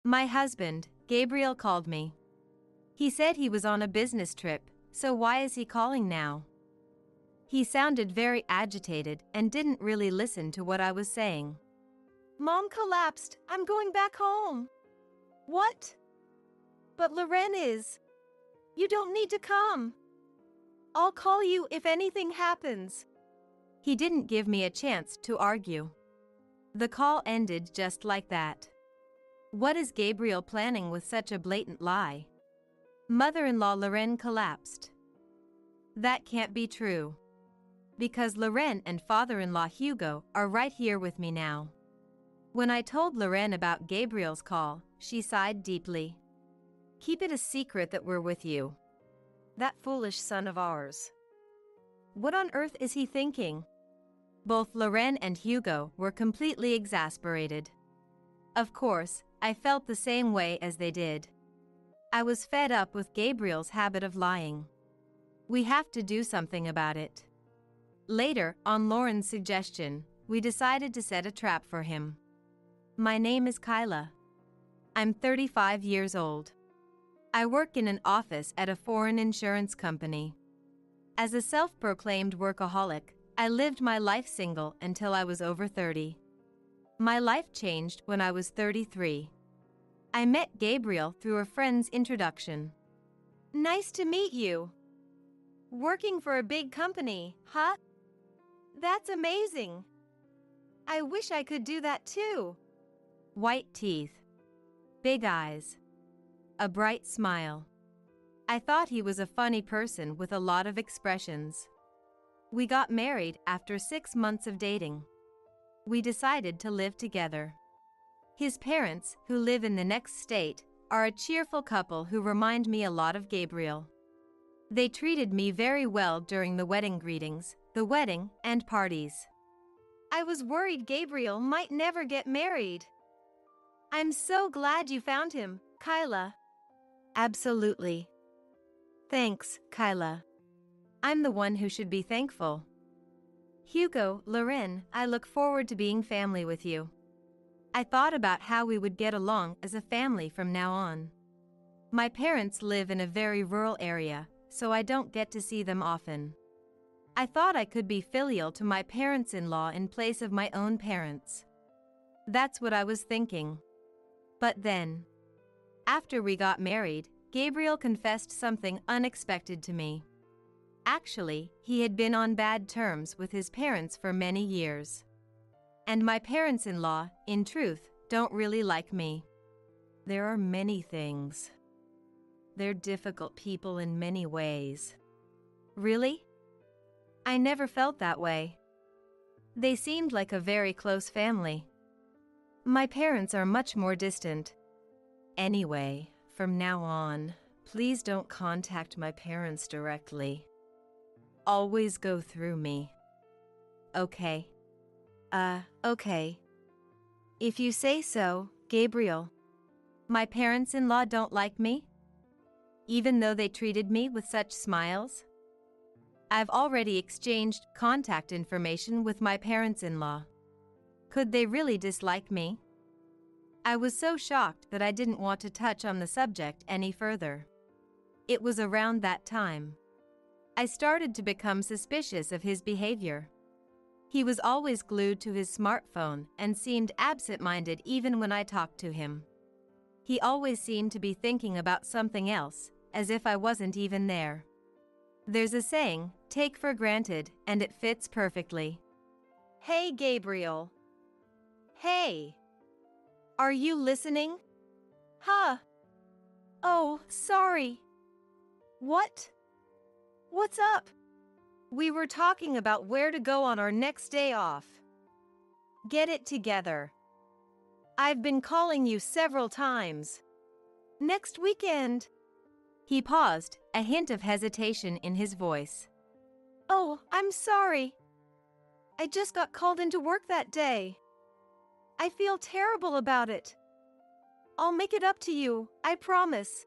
My husband, Gabriel, called me. He said he was on a business trip, so why is he calling now? He sounded very agitated and didn't really listen to what I was saying. Mom collapsed. I'm going back home. What? But Loren is. You don't need to come. I'll call you if anything happens. He didn't give me a chance to argue. The call ended just like that. What is Gabriel planning with such a blatant lie? Mother-in-law Loren collapsed. That can't be true. Because Loren and father-in-law Hugo are right here with me now. When I told Loren about Gabriel's call, she sighed deeply. Keep it a secret that we're with you. That foolish son of ours. What on earth is he thinking? Both Loren and Hugo were completely exasperated. Of course, I felt the same way as they did. I was fed up with Gabriel's habit of lying. We have to do something about it. Later, on Lauren's suggestion, we decided to set a trap for him. My name is Kyla. I'm 35 years old. I work in an office at a foreign insurance company. As a self-proclaimed workaholic, I lived my life single until I was over 30. My life changed when I was 33. I met Gabriel through a friend's introduction. Nice to meet you. Working for a big company, huh? That's amazing. I wish I could do that too. White teeth. Big eyes. A bright smile. I thought he was a funny person with a lot of expressions. We got married after 6 months of dating. We decided to live together. His parents, who live in the next state, are a cheerful couple who remind me a lot of Gabriel. They treated me very well during the wedding greetings, the wedding, and parties. I was worried Gabriel might never get married. I'm so glad you found him, Kyla. Absolutely. Thanks, Kyla. I'm the one who should be thankful. Hugo, Loren, I look forward to being family with you. I thought about how we would get along as a family from now on. My parents live in a very rural area, so I don't get to see them often. I thought I could be filial to my parents-in-law in place of my own parents. That's what I was thinking. But then, after we got married, Gabriel confessed something unexpected to me. Actually, he had been on bad terms with his parents for many years. And my parents-in-law, in truth, don't really like me. There are many things. They're difficult people in many ways. Really? I never felt that way. They seemed like a very close family. My parents are much more distant. Anyway, from now on, please don't contact my parents directly. Always go through me. Okay. Okay. If you say so, Gabriel. My parents-in-law don't like me? Even though they treated me with such smiles? I've already exchanged contact information with my parents-in-law. Could they really dislike me? I was so shocked that I didn't want to touch on the subject any further. It was around that time I started to become suspicious of his behavior. He was always glued to his smartphone and seemed absent-minded even when I talked to him. He always seemed to be thinking about something else, as if I wasn't even there. There's a saying, take for granted, and it fits perfectly. Hey, Gabriel. Hey. Are you listening? Huh? Oh, sorry. What? What's up? We were talking about where to go on our next day off. Get it together. I've been calling you several times. Next weekend. He paused, a hint of hesitation in his voice. Oh, I'm sorry. I just got called into work that day. I feel terrible about it. I'll make it up to you, I promise.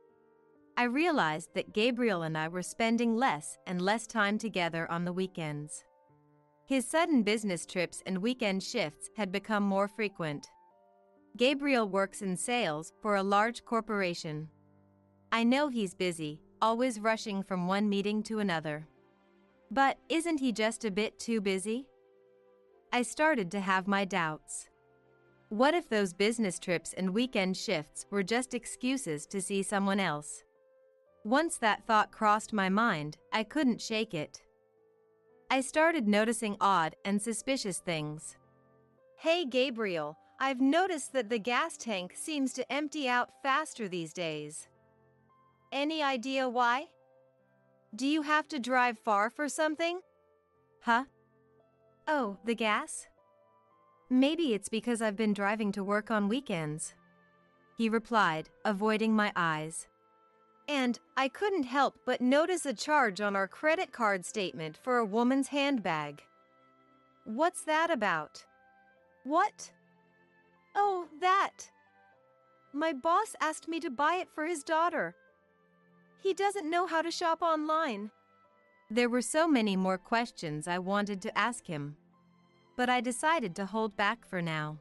I realized that Gabriel and I were spending less and less time together on the weekends. His sudden business trips and weekend shifts had become more frequent. Gabriel works in sales for a large corporation. I know he's busy, always rushing from one meeting to another. But isn't he just a bit too busy? I started to have my doubts. What if those business trips and weekend shifts were just excuses to see someone else? Once that thought crossed my mind, I couldn't shake it. I started noticing odd and suspicious things. Hey Gabriel, I've noticed that the gas tank seems to empty out faster these days. Any idea why? Do you have to drive far for something? Huh? Oh, the gas? Maybe it's because I've been driving to work on weekends, he replied, avoiding my eyes. And I couldn't help but notice a charge on our credit card statement for a woman's handbag. What's that about? What? Oh, that. My boss asked me to buy it for his daughter. He doesn't know how to shop online. There were so many more questions I wanted to ask him, but I decided to hold back for now.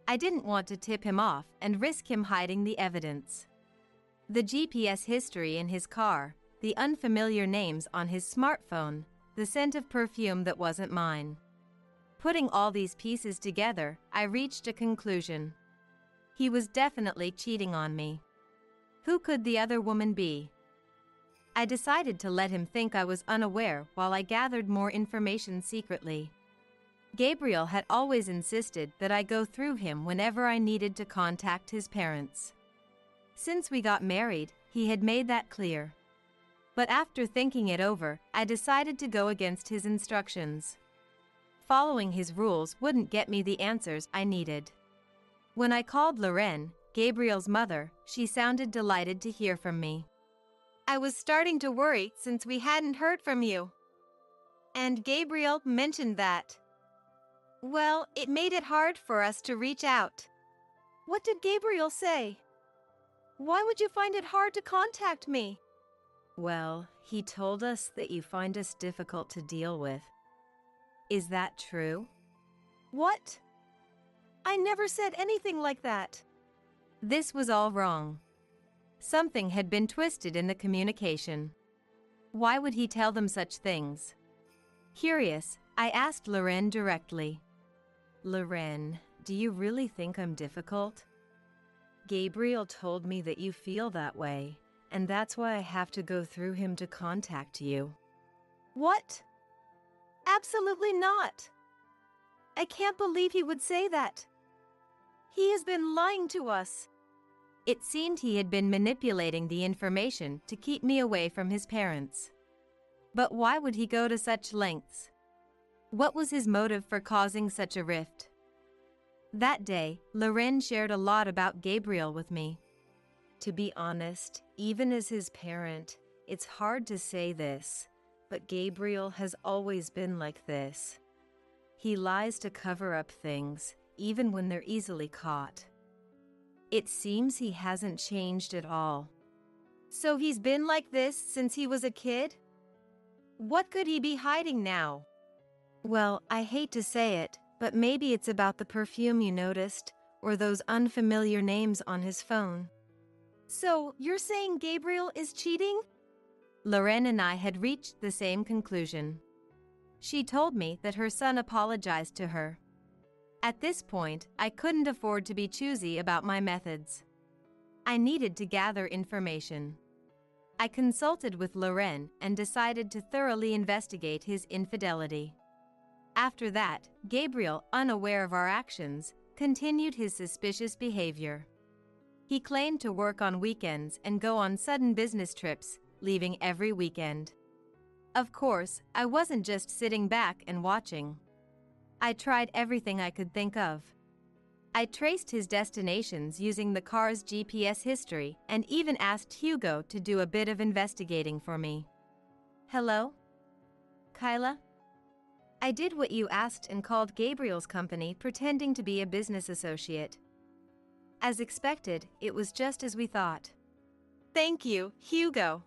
I didn't want to tip him off and risk him hiding the evidence. The GPS history in his car, the unfamiliar names on his smartphone, the scent of perfume that wasn't mine. Putting all these pieces together, I reached a conclusion. He was definitely cheating on me. Who could the other woman be? I decided to let him think I was unaware while I gathered more information secretly. Gabriel had always insisted that I go through him whenever I needed to contact his parents. Since we got married, he had made that clear. But after thinking it over, I decided to go against his instructions. Following his rules wouldn't get me the answers I needed. When I called Lorraine, Gabriel's mother, she sounded delighted to hear from me. I was starting to worry since we hadn't heard from you. And Gabriel mentioned that. Well, it made it hard for us to reach out. What did Gabriel say? Why would you find it hard to contact me? Well, he told us that you find us difficult to deal with. Is that true? What? I never said anything like that. This was all wrong. Something had been twisted in the communication. Why would he tell them such things? Curious, I asked Lorraine directly. Lorraine, do you really think I'm difficult? Gabriel told me that you feel that way, and that's why I have to go through him to contact you. What? Absolutely not. I can't believe he would say that. He has been lying to us. It seemed he had been manipulating the information to keep me away from his parents. But why would he go to such lengths? What was his motive for causing such a rift? That day, Lorraine shared a lot about Gabriel with me. To be honest, even as his parent, it's hard to say this, but Gabriel has always been like this. He lies to cover up things, even when they're easily caught. It seems he hasn't changed at all. So he's been like this since he was a kid? What could he be hiding now? Well, I hate to say it, but maybe it's about the perfume you noticed, or those unfamiliar names on his phone. So, you're saying Gabriel is cheating? Lorraine and I had reached the same conclusion. She told me that her son apologized to her. At this point, I couldn't afford to be choosy about my methods. I needed to gather information. I consulted with Lorraine and decided to thoroughly investigate his infidelity. After that, Gabriel, unaware of our actions, continued his suspicious behavior. He claimed to work on weekends and go on sudden business trips, leaving every weekend. Of course, I wasn't just sitting back and watching. I tried everything I could think of. I traced his destinations using the car's GPS history and even asked Hugo to do a bit of investigating for me. Hello? Kyla? I did what you asked and called Gabriel's company pretending to be a business associate. As expected, it was just as we thought. Thank you, Hugo.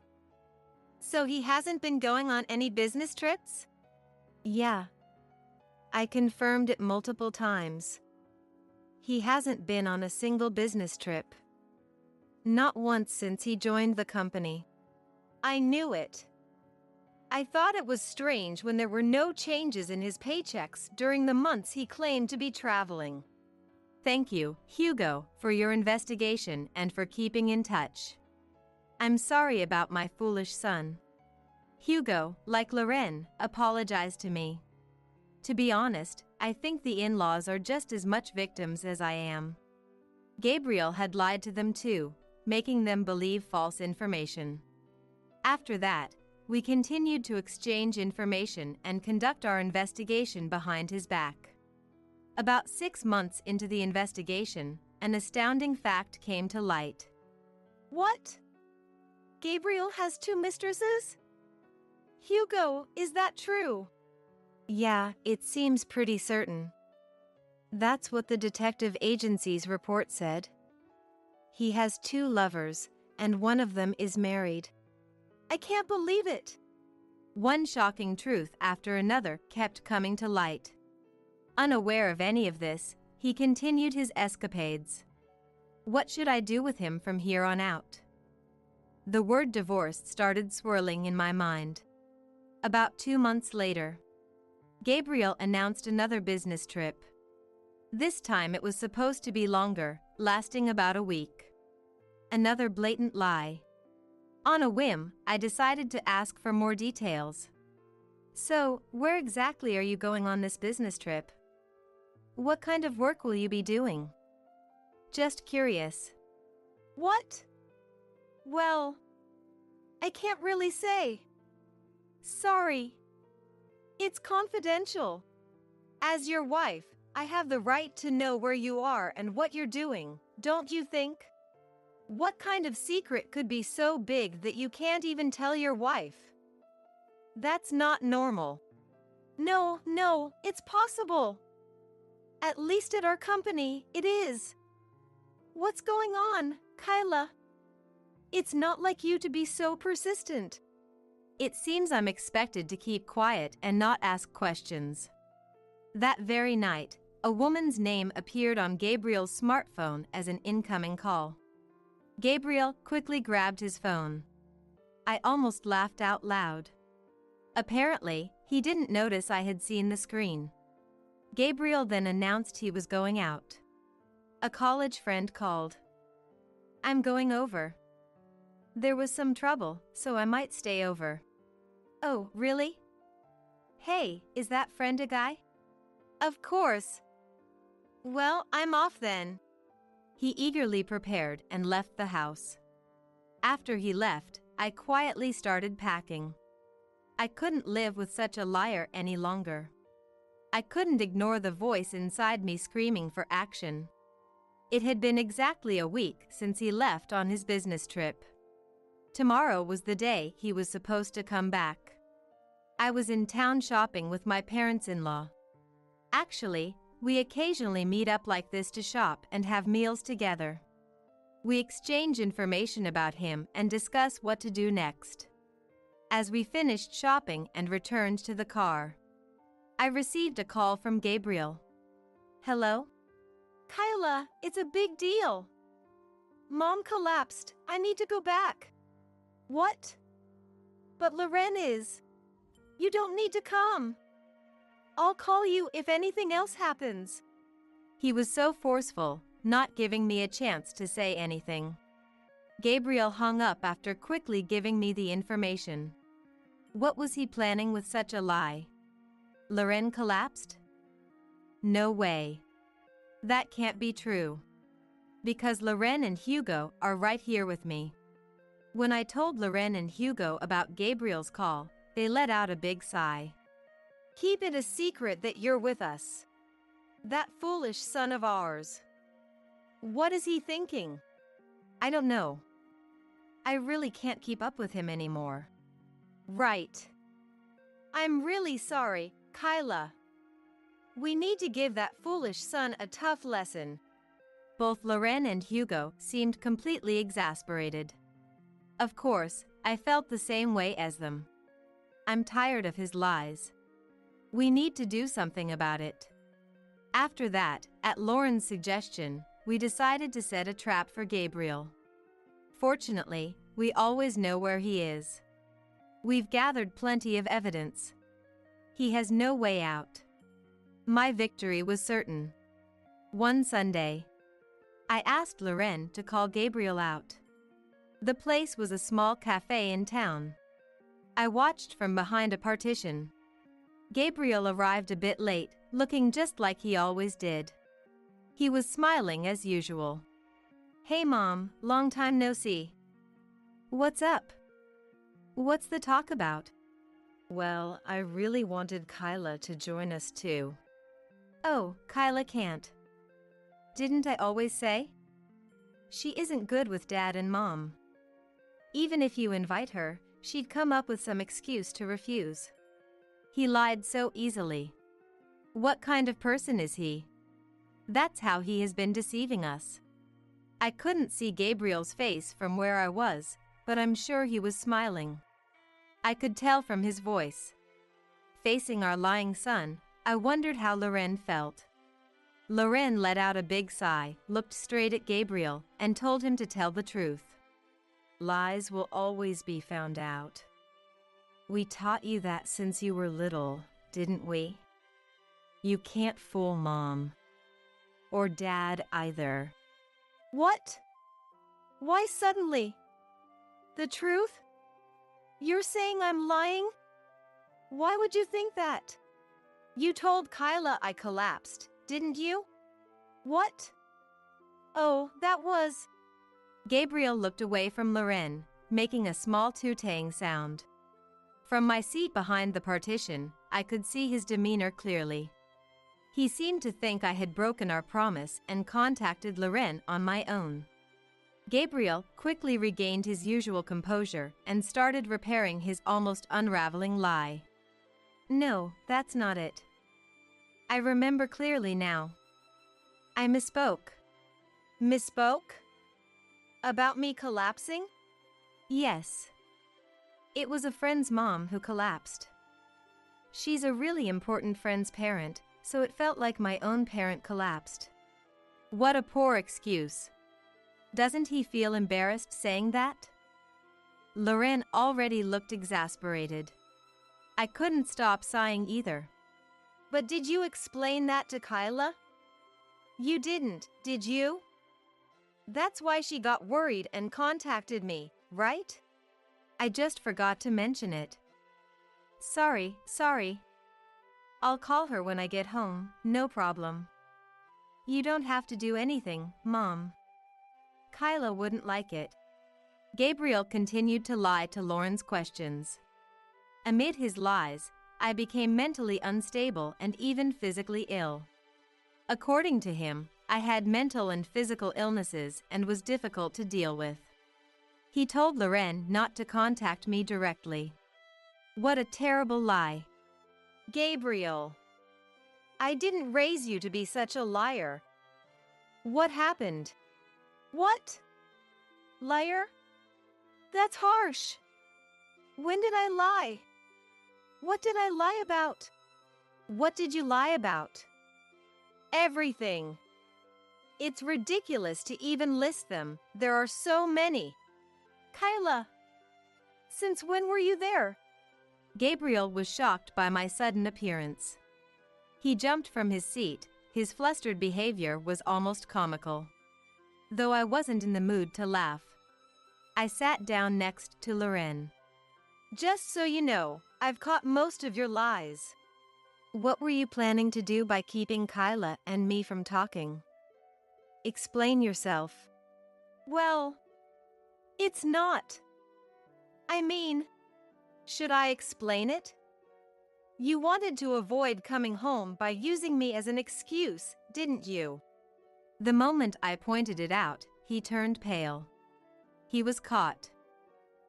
So he hasn't been going on any business trips? Yeah. I confirmed it multiple times. He hasn't been on a single business trip. Not once since he joined the company. I knew it. I thought it was strange when there were no changes in his paychecks during the months he claimed to be traveling. Thank you, Hugo, for your investigation and for keeping in touch. I'm sorry about my foolish son. Hugo, like Loren, apologized to me. To be honest, I think the in-laws are just as much victims as I am. Gabriel had lied to them too, making them believe false information. After that, we continued to exchange information and conduct our investigation behind his back. About 6 months into the investigation, an astounding fact came to light. What? Gabriel has 2 mistresses? Hugo, is that true? Yeah, it seems pretty certain. That's what the detective agency's report said. He has 2 lovers, and one of them is married. I can't believe it. One shocking truth after another kept coming to light. Unaware of any of this, he continued his escapades. What should I do with him from here on out? The word divorce started swirling in my mind. About 2 months later, Gabriel announced another business trip. This time it was supposed to be longer, lasting about a week. Another blatant lie. On a whim, I decided to ask for more details. So, where exactly are you going on this business trip? What kind of work will you be doing? Just curious. What? Well, I can't really say. Sorry. It's confidential. As your wife, I have the right to know where you are and what you're doing, don't you think? What kind of secret could be so big that you can't even tell your wife? That's not normal. No, it's possible. At least at our company, it is. What's going on, Kyla? It's not like you to be so persistent. It seems I'm expected to keep quiet and not ask questions. That very night, a woman's name appeared on Gabriel's smartphone as an incoming call. Gabriel quickly grabbed his phone. I almost laughed out loud. Apparently, he didn't notice I had seen the screen. Gabriel then announced he was going out. A college friend called. I'm going over. There was some trouble, so I might stay over. Oh, really? Hey, is that friend a guy? Of course. Well, I'm off then. He eagerly prepared and left the house. After he left, I quietly started packing. I couldn't live with such a liar any longer. I couldn't ignore the voice inside me screaming for action. It had been exactly a week since he left on his business trip. Tomorrow was the day he was supposed to come back. I was in town shopping with my parents-in-law. Actually, we occasionally meet up like this to shop and have meals together. We exchange information about him and discuss what to do next. As we finished shopping and returned to the car, I received a call from Gabriel. Hello? Kyla, it's a big deal. Mom collapsed. I need to go back. What? But Loren is. You don't need to come. I'll call you if anything else happens. He was so forceful, not giving me a chance to say anything. Gabriel hung up after quickly giving me the information. What was he planning with such a lie? Loren collapsed? No way. That can't be true. Because Loren and Hugo are right here with me. When I told Loren and Hugo about Gabriel's call, they let out a big sigh. Keep it a secret that you're with us. That foolish son of ours. What is he thinking? I don't know. I really can't keep up with him anymore. Right. I'm really sorry, Kyla. We need to give that foolish son a tough lesson. Both Loren and Hugo seemed completely exasperated. Of course, I felt the same way as them. I'm tired of his lies. We need to do something about it. After that, at Lauren's suggestion, we decided to set a trap for Gabriel. Fortunately, we always know where he is. We've gathered plenty of evidence. He has no way out. My victory was certain. One Sunday, I asked Loren to call Gabriel out. The place was a small cafe in town. I watched from behind a partition. Gabriel arrived a bit late, looking just like he always did. He was smiling as usual. "Hey Mom, long time no see." "What's up? What's the talk about?" "Well, I really wanted Kyla to join us too." "Oh, Kyla can't. Didn't I always say? She isn't good with Dad and Mom. Even if you invite her, she'd come up with some excuse to refuse." He lied so easily. What kind of person is he? That's how he has been deceiving us. I couldn't see Gabriel's face from where I was, but I'm sure he was smiling. I could tell from his voice. Facing our lying son, I wondered how Loren felt. Loren let out a big sigh, looked straight at Gabriel, and told him to tell the truth. "Lies will always be found out. We taught you that since you were little, didn't we? You can't fool Mom. Or Dad either." What? Why suddenly? The truth? You're saying I'm lying? Why would you think that? You told Kyla I collapsed, didn't you? What? Oh, that was... Gabriel looked away from Loren, making a small tootang sound. From my seat behind the partition, I could see his demeanor clearly. He seemed to think I had broken our promise and contacted Loren on my own. Gabriel quickly regained his usual composure and started repairing his almost unraveling lie. "No, that's not it. I remember clearly now. I misspoke." Misspoke? About me collapsing? Yes. It was a friend's mom who collapsed. She's a really important friend's parent, so it felt like my own parent collapsed. What a poor excuse. Doesn't he feel embarrassed saying that? Loren already looked exasperated. I couldn't stop sighing either. But did you explain that to Kyla? You didn't, did you? That's why she got worried and contacted me, right? I just forgot to mention it. Sorry. I'll call her when I get home, no problem. You don't have to do anything, Mom. Kyla wouldn't like it. Gabriel continued to lie to Lauren's questions. Amid his lies, I became mentally unstable and even physically ill. According to him, I had mental and physical illnesses and was difficult to deal with. He told Loren not to contact me directly. What a terrible lie. Gabriel, I didn't raise you to be such a liar. What happened? What? Liar? That's harsh. When did I lie? What did I lie about? What did you lie about? Everything. It's ridiculous to even list them. There are so many. Kyla, since when were you there? Gabriel was shocked by my sudden appearance. He jumped from his seat. His flustered behavior was almost comical. Though I wasn't in the mood to laugh. I sat down next to Loren. Just so you know, I've caught most of your lies. What were you planning to do by keeping Kyla and me from talking? Explain yourself. Well, it's not. I mean, should I explain it? You wanted to avoid coming home by using me as an excuse, didn't you? The moment I pointed it out, he turned pale. He was caught.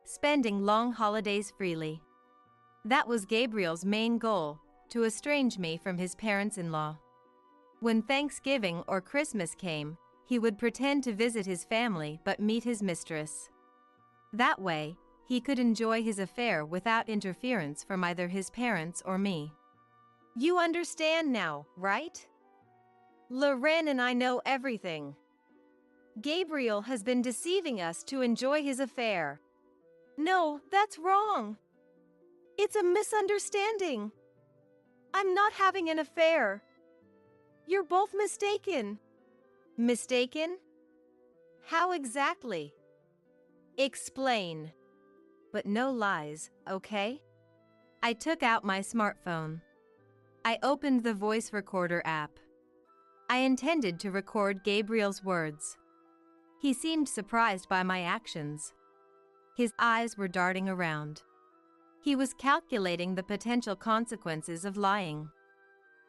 Spending long holidays freely. That was Gabriel's main goal, to estrange me from his parents-in-law. When Thanksgiving or Christmas came, he would pretend to visit his family but meet his mistress. That way, he could enjoy his affair without interference from either his parents or me. You understand now, right? Loren and I know everything. Gabriel has been deceiving us to enjoy his affair. No, that's wrong. It's a misunderstanding. I'm not having an affair. You're both mistaken. Mistaken? How exactly? Explain. But no lies, okay? I took out my smartphone. I opened the voice recorder app. I intended to record Gabriel's words. He seemed surprised by my actions. His eyes were darting around. He was calculating the potential consequences of lying.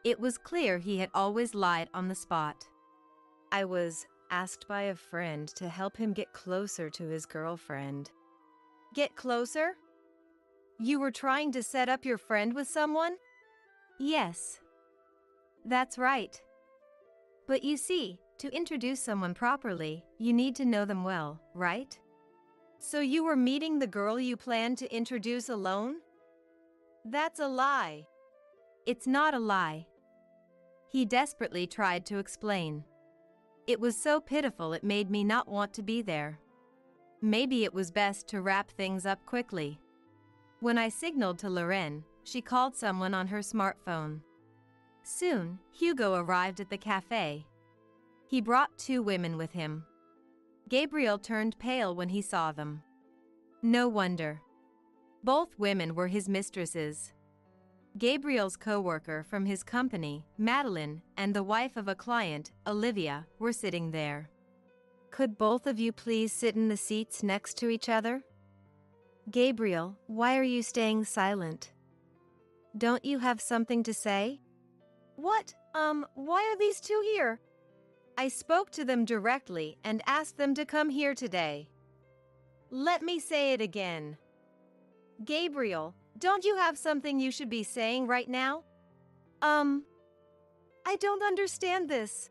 It was clear he had always lied on the spot. I was asked by a friend to help him get closer to his girlfriend. Get closer? You were trying to set up your friend with someone? Yes. That's right. But you see, to introduce someone properly, you need to know them well, right? So you were meeting the girl you planned to introduce alone? That's a lie. It's not a lie. He desperately tried to explain. It was so pitiful it made me not want to be there. Maybe it was best to wrap things up quickly. When I signaled to Loren, she called someone on her smartphone. Soon, Hugo arrived at the cafe. He brought 2 women with him. Gabriel turned pale when he saw them. No wonder. Both women were his mistresses. Gabriel's co-worker from his company, Madeline, and the wife of a client, Olivia, were sitting there. Could both of you please sit in the seats next to each other? Gabriel, why are you staying silent? Don't you have something to say? What? Why are these 2 here? I spoke to them directly and asked them to come here today. Let me say it again. Gabriel, don't you have something you should be saying right now? I don't understand this.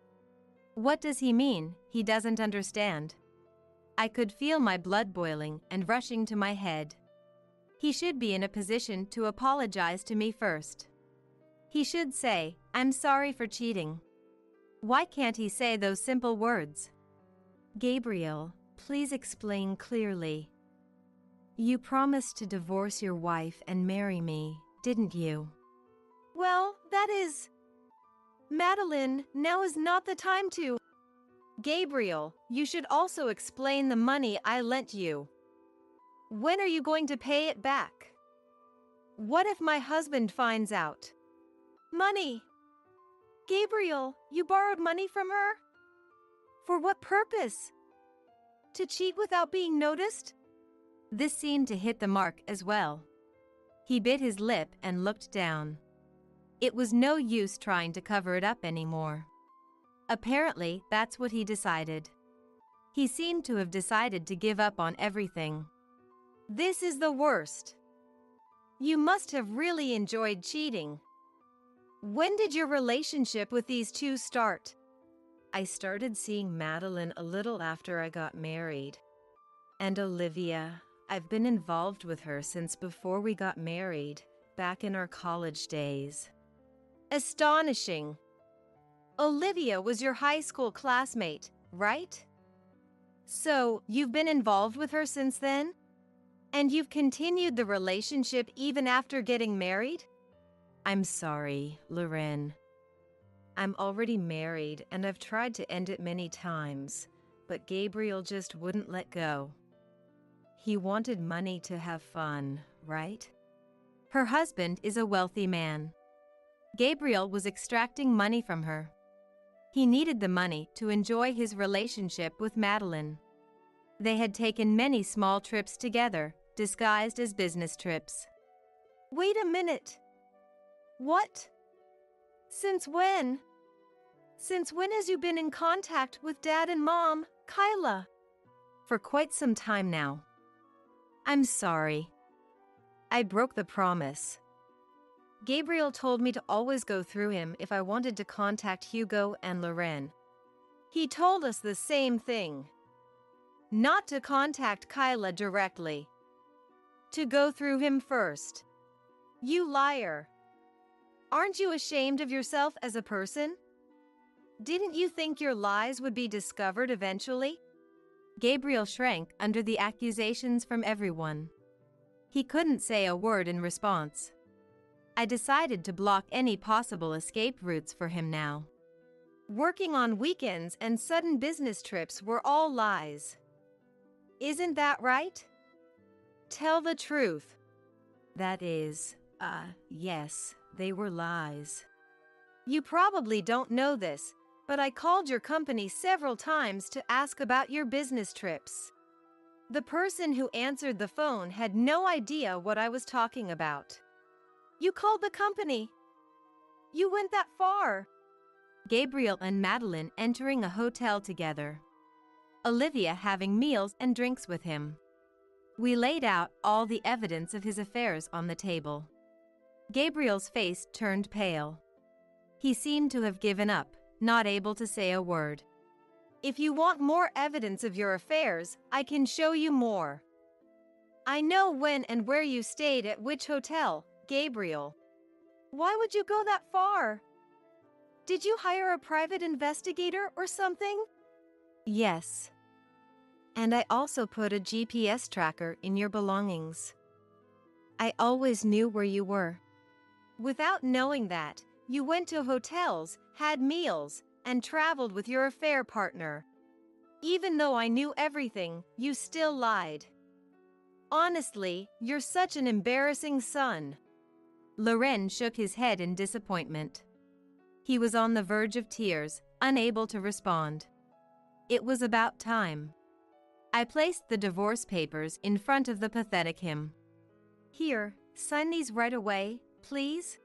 What does he mean, he doesn't understand? I could feel my blood boiling and rushing to my head. He should be in a position to apologize to me first. He should say, "I'm sorry for cheating." Why can't he say those simple words? Gabriel, please explain clearly. You promised to divorce your wife and marry me, didn't you? Well, that is... Madeline, now is not the time to... Gabriel, you should also explain the money I lent you. When are you going to pay it back? What if my husband finds out? Money! Gabriel, you borrowed money from her? For what purpose? To cheat without being noticed? This seemed to hit the mark as well. He bit his lip and looked down. It was no use trying to cover it up anymore. Apparently, that's what he decided. He seemed to have decided to give up on everything. This is the worst. You must have really enjoyed cheating. When did your relationship with these 2 start? I started seeing Madeline a little after I got married. And Olivia, I've been involved with her since before we got married, back in our college days. Astonishing. Olivia was your high school classmate, right? So, you've been involved with her since then? And you've continued the relationship even after getting married? I'm sorry, Loren. I'm already married and I've tried to end it many times, but Gabriel just wouldn't let go. He wanted money to have fun, right? Her husband is a wealthy man. Gabriel was extracting money from her. He needed the money to enjoy his relationship with Madeline. They had taken many small trips together, disguised as business trips. Wait a minute. What? Since when? Since when has you been in contact with Dad and Mom, Kyla? For quite some time now. I'm sorry. I broke the promise. Gabriel told me to always go through him if I wanted to contact Hugo and Loren. He told us the same thing. Not to contact Kyla directly. To go through him first. You liar. Aren't you ashamed of yourself as a person? Didn't you think your lies would be discovered eventually? Gabriel shrank under the accusations from everyone. He couldn't say a word in response. I decided to block any possible escape routes for him now. Working on weekends and sudden business trips were all lies. Isn't that right? Tell the truth. That is, yes, they were lies. You probably don't know this, but I called your company several times to ask about your business trips. The person who answered the phone had no idea what I was talking about. You called the company. You went that far. Gabriel and Madeline entering a hotel together. Olivia having meals and drinks with him. We laid out all the evidence of his affairs on the table. Gabriel's face turned pale. He seemed to have given up, not able to say a word. If you want more evidence of your affairs, I can show you more. I know when and where you stayed at which hotel, Gabriel. Why would you go that far? Did you hire a private investigator or something? Yes. And I also put a GPS tracker in your belongings. I always knew where you were. Without knowing that, you went to hotels, had meals, and traveled with your affair partner. Even though I knew everything, you still lied. Honestly, you're such an embarrassing son. Loren shook his head in disappointment. He was on the verge of tears, unable to respond. It was about time. I placed the divorce papers in front of the pathetic him. Here, sign these right away, please.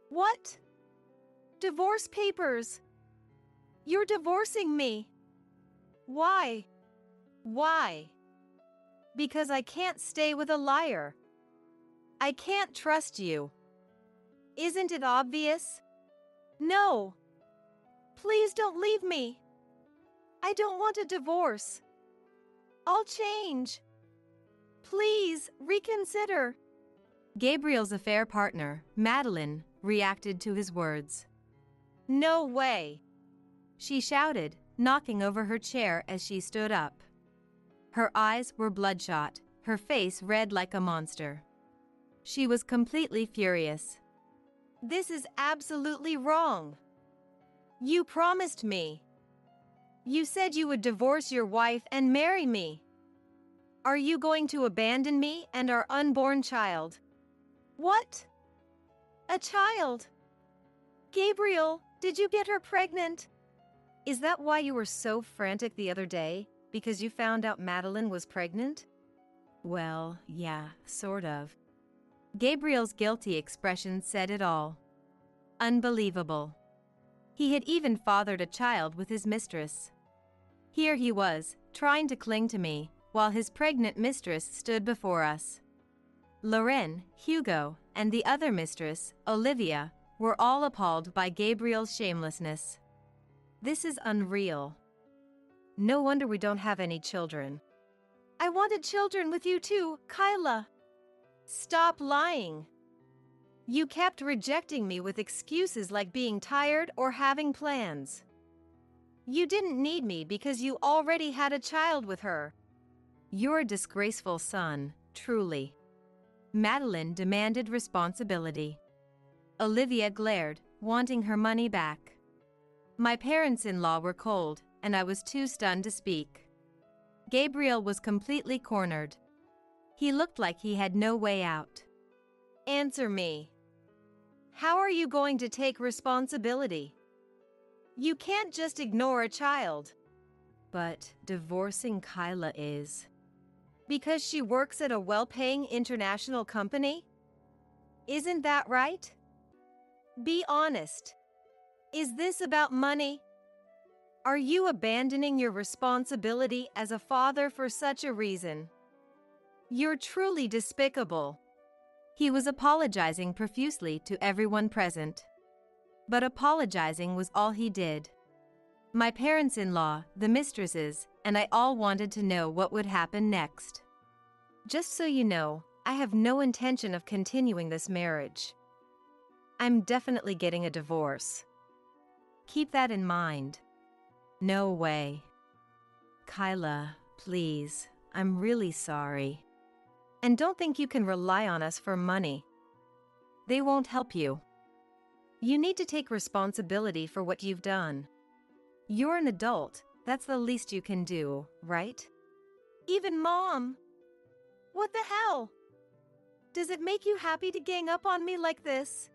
What? Divorce papers? You're divorcing me. Why? Why? Because I can't stay with a liar. I can't trust you. Isn't it obvious? No. Please don't leave me. I don't want a divorce. I'll change. Please reconsider. Gabriel's affair partner, Madeline, reacted to his words. No way. She shouted, knocking over her chair as she stood up. Her eyes were bloodshot, her face red like a monster. She was completely furious. This is absolutely wrong. You promised me. You said you would divorce your wife and marry me. Are you going to abandon me and our unborn child? What? A child? Gabriel, did you get her pregnant? Is that why you were so frantic the other day? Because you found out Madeline was pregnant? Well, yeah, sort of. Gabriel's guilty expression said it all. Unbelievable. He had even fathered a child with his mistress. Here he was, trying to cling to me, while his pregnant mistress stood before us. Loren, Hugo, and the other mistress, Olivia, were all appalled by Gabriel's shamelessness. This is unreal. No wonder we don't have any children. I wanted children with you too, Kyla. Stop lying. You kept rejecting me with excuses like being tired or having plans. You didn't need me because you already had a child with her. You're a disgraceful son, truly. Madeline demanded responsibility. Olivia glared, wanting her money back. My parents-in-law were cold, and I was too stunned to speak. Gabriel was completely cornered. He looked like he had no way out. Answer me. How are you going to take responsibility? You can't just ignore a child. But divorcing Kyla is. Because she works at a well-paying international company? Isn't that right? Be honest. Is this about money? Are you abandoning your responsibility as a father for such a reason? You're truly despicable. He was apologizing profusely to everyone present. But apologizing was all he did. My parents-in-law, the mistresses, and I all wanted to know what would happen next. Just so you know, I have no intention of continuing this marriage. I'm definitely getting a divorce. Keep that in mind. No way. Kyla, please, I'm really sorry. And don't think you can rely on us for money. They won't help you. You need to take responsibility for what you've done. You're an adult, that's the least you can do, right? Even Mom! What the hell? Does it make you happy to gang up on me like this?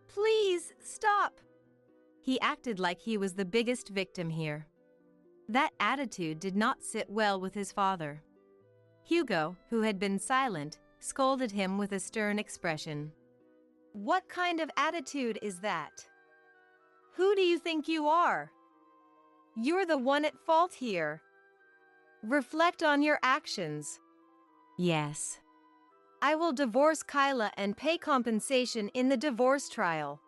Please, stop! He acted like he was the biggest victim here. That attitude did not sit well with his father. Hugo, who had been silent, scolded him with a stern expression. What kind of attitude is that? Who do you think you are? You're the one at fault here. Reflect on your actions. Yes. I will divorce Kyla and pay compensation in the divorce trial.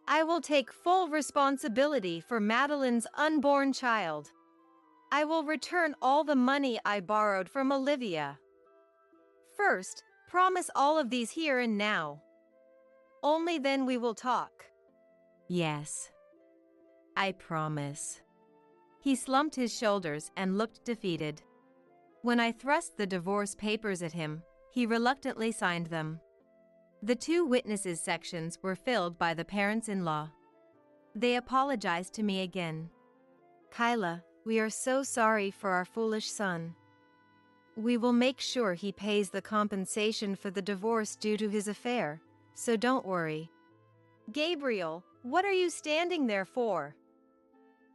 I will take full responsibility for Madeline's unborn child. I will return all the money I borrowed from Olivia. First, promise all of these here and now. Only then we will talk. Yes. I promise. He slumped his shoulders and looked defeated. When I thrust the divorce papers at him, he reluctantly signed them. The two witnesses sections were filled by the parents-in-law. They apologized to me again. Kyla, we are so sorry for our foolish son. We will make sure he pays the compensation for the divorce due to his affair, so don't worry. Gabriel, what are you standing there for?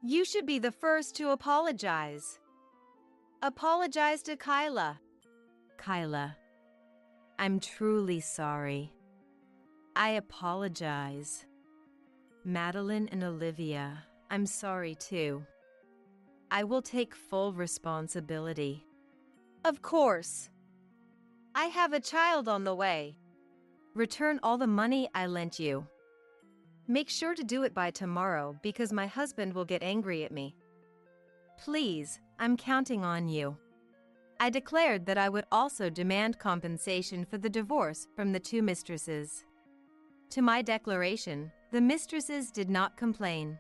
You should be the first to apologize. Apologize to Kyla. Kyla, I'm truly sorry. I apologize. Madeline and Olivia, I'm sorry too. I will take full responsibility. Of course. I have a child on the way. Return all the money I lent you. Make sure to do it by tomorrow because my husband will get angry at me. Please, I'm counting on you. I declared that I would also demand compensation for the divorce from the two mistresses. To my declaration, the mistresses did not complain.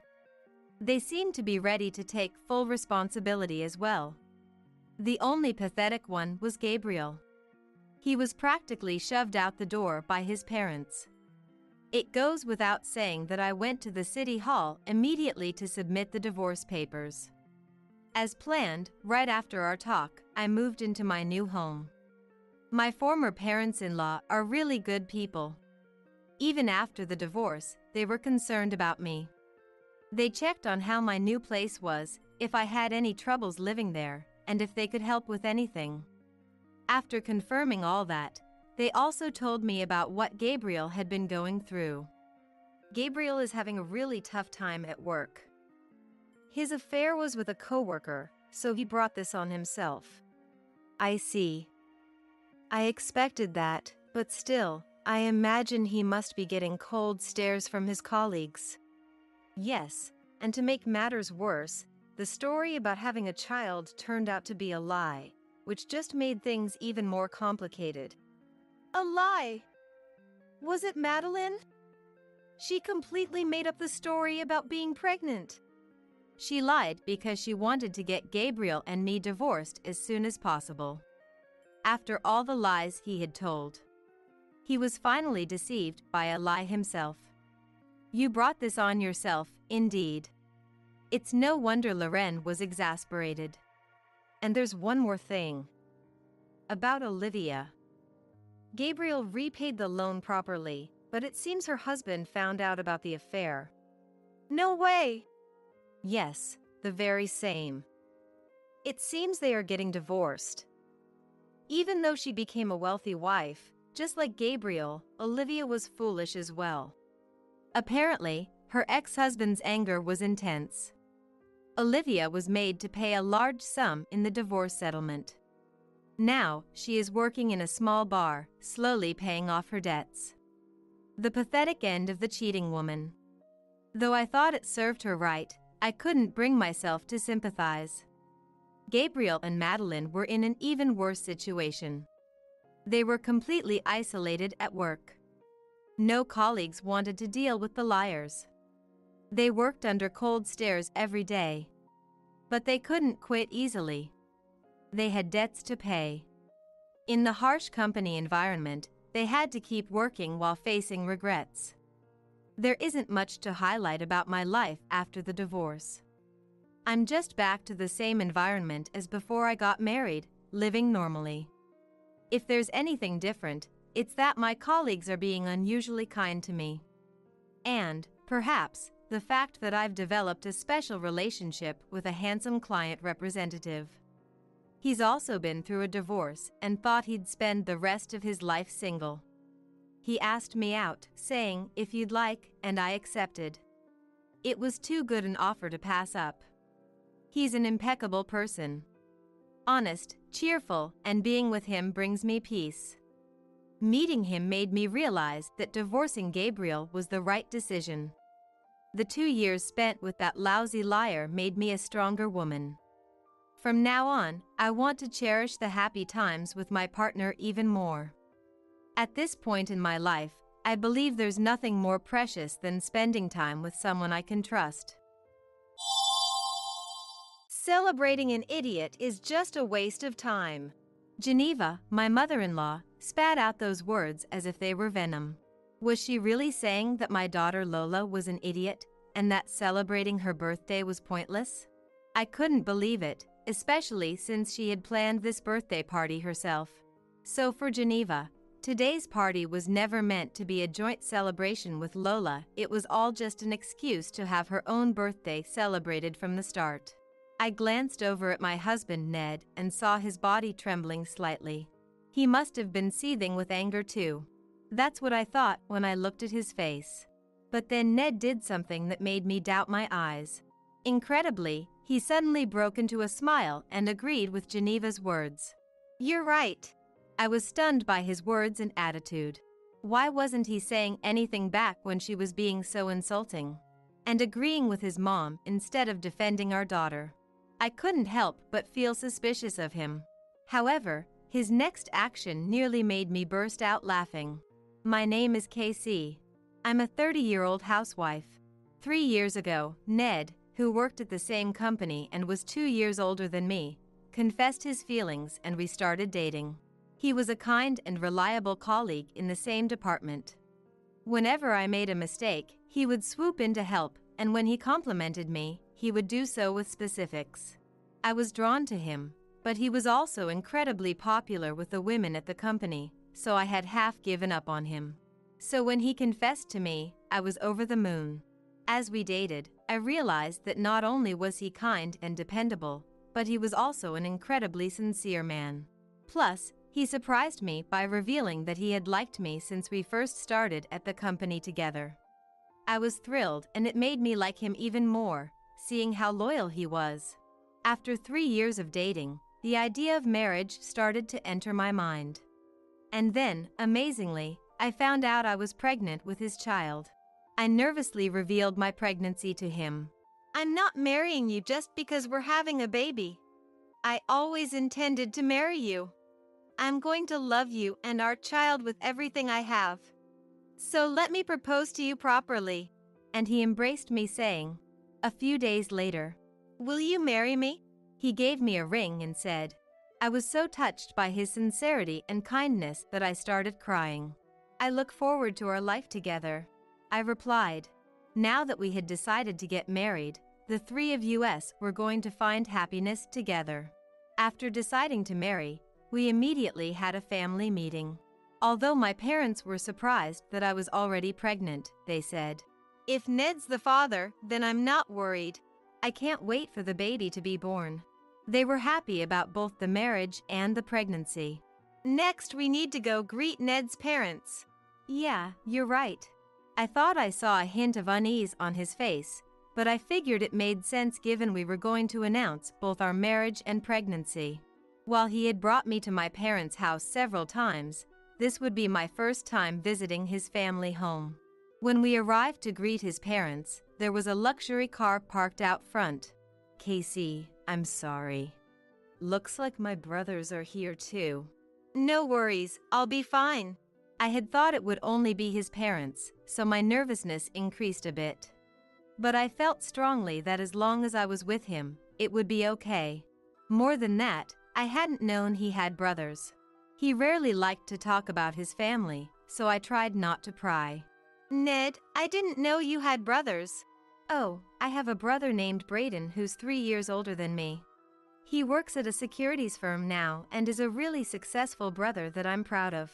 They seemed to be ready to take full responsibility as well. The only pathetic one was Gabriel. He was practically shoved out the door by his parents. It goes without saying that I went to the city hall immediately to submit the divorce papers. As planned, right after our talk, I moved into my new home. My former parents-in-law are really good people. Even after the divorce, they were concerned about me. They checked on how my new place was, if I had any troubles living there, and if they could help with anything. After confirming all that, they also told me about what Gabriel had been going through. Gabriel is having a really tough time at work. His affair was with a coworker, so he brought this on himself. I see. I expected that, but still, I imagine he must be getting cold stares from his colleagues. Yes, and to make matters worse, the story about having a child turned out to be a lie, which just made things even more complicated. A lie? Was it Madeline? She completely made up the story about being pregnant. She lied because she wanted to get Gabriel and me divorced as soon as possible. After all the lies he had told, he was finally deceived by a lie himself. You brought this on yourself, indeed. It's no wonder Loren was exasperated. And there's one more thing. About Olivia. Gabriel repaid the loan properly, but it seems her husband found out about the affair. No way! Yes, the very same. It seems they are getting divorced. Even though she became a wealthy wife, just like Gabriel, Olivia was foolish as well. Apparently, her ex-husband's anger was intense. Olivia was made to pay a large sum in the divorce settlement. Now, she is working in a small bar, slowly paying off her debts. The pathetic end of the cheating woman. Though I thought it served her right, I couldn't bring myself to sympathize. Gabriel and Madeline were in an even worse situation. They were completely isolated at work. No colleagues wanted to deal with the liars. They worked under cold stares every day. But they couldn't quit easily. They had debts to pay. In the harsh company environment, they had to keep working while facing regrets. There isn't much to highlight about my life after the divorce. I'm just back to the same environment as before I got married, living normally. If there's anything different, it's that my colleagues are being unusually kind to me. And, perhaps, the fact that I've developed a special relationship with a handsome client representative. He's also been through a divorce and thought he'd spend the rest of his life single. He asked me out, saying, "If you'd like," and I accepted. It was too good an offer to pass up. He's an impeccable person. Honest, cheerful, and being with him brings me peace. Meeting him made me realize that divorcing Gabriel was the right decision. The 2 years spent with that lousy liar made me a stronger woman. From now on, I want to cherish the happy times with my partner even more. At this point in my life, I believe there's nothing more precious than spending time with someone I can trust. Celebrating an idiot is just a waste of time. Geneva, my mother-in-law, spat out those words as if they were venom. Was she really saying that my daughter Lola was an idiot, and that celebrating her birthday was pointless? I couldn't believe it, especially since she had planned this birthday party herself. So for Geneva, today's party was never meant to be a joint celebration with Lola, it was all just an excuse to have her own birthday celebrated from the start. I glanced over at my husband Ned and saw his body trembling slightly. He must have been seething with anger too. That's what I thought when I looked at his face. But then Ned did something that made me doubt my eyes. Incredibly, he suddenly broke into a smile and agreed with Geneva's words. "You're right." I was stunned by his words and attitude. Why wasn't he saying anything back when she was being so insulting? And agreeing with his mom instead of defending our daughter. I couldn't help but feel suspicious of him. However, his next action nearly made me burst out laughing. My name is KC. I'm a 30-year-old housewife. 3 years ago, Ned, who worked at the same company and was 2 years older than me, confessed his feelings and we started dating. He was a kind and reliable colleague in the same department. Whenever I made a mistake, he would swoop in to help, and when he complimented me, he would do so with specifics. I was drawn to him, but he was also incredibly popular with the women at the company, so I had half given up on him. So when he confessed to me, I was over the moon. As we dated, I realized that not only was he kind and dependable, but he was also an incredibly sincere man. Plus, he surprised me by revealing that he had liked me since we first started at the company together. I was thrilled, and it made me like him even more, seeing how loyal he was. After 3 years of dating, the idea of marriage started to enter my mind. And then, amazingly, I found out I was pregnant with his child. I nervously revealed my pregnancy to him. "I'm not marrying you just because we're having a baby. I always intended to marry you. I'm going to love you and our child with everything I have. So let me propose to you properly." And he embraced me, saying, a few days later, "Will you marry me?" He gave me a ring and said. I was so touched by his sincerity and kindness that I started crying. "I look forward to our life together," I replied. Now that we had decided to get married, the three of us were going to find happiness together. After deciding to marry, we immediately had a family meeting. Although my parents were surprised that I was already pregnant, they said, "If Ned's the father, then I'm not worried. I can't wait for the baby to be born." They were happy about both the marriage and the pregnancy. "Next, we need to go greet Ned's parents." Yeah, you're right. I thought I saw a hint of unease on his face, but I figured it made sense given we were going to announce both our marriage and pregnancy. While he had brought me to my parents' house several times, this would be my first time visiting his family home. When we arrived to greet his parents, there was a luxury car parked out front. "Casey, I'm sorry. Looks like my brothers are here too." "No worries, I'll be fine." I had thought it would only be his parents, so my nervousness increased a bit. But I felt strongly that as long as I was with him, it would be okay. More than that, I hadn't known he had brothers. He rarely liked to talk about his family, so I tried not to pry. Ned, I didn't know you had brothers. Oh, I have a brother named Braden who's 3 years older than me. He works at a securities firm now and is a really successful brother that I'm proud of,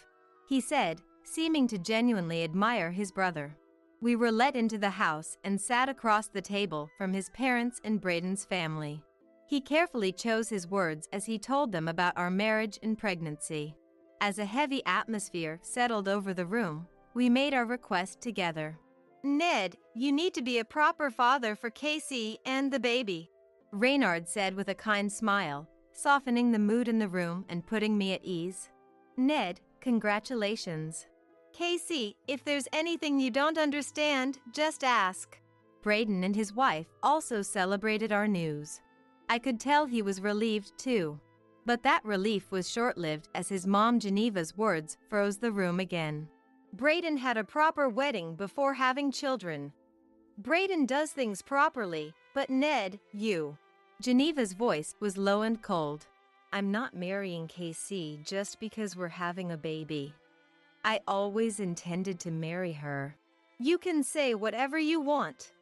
he said, seeming to genuinely admire his brother. We were let into the house and sat across the table from his parents and Braden's family. He carefully chose his words as he told them about our marriage and pregnancy. As a heavy atmosphere settled over the room, we made our request together. Ned, you need to be a proper father for Casey and the baby, Reynard said with a kind smile, softening the mood in the room and putting me at ease. Ned, congratulations. Casey, if there's anything you don't understand, just ask. Braden and his wife also celebrated our news. I could tell he was relieved too. But that relief was short-lived as his mom Geneva's words froze the room again. Braden had a proper wedding before having children. Braden does things properly, but Ned, you. Geneva's voice was low and cold. I'm not marrying Casey just because we're having a baby. I always intended to marry her. You can say whatever you want.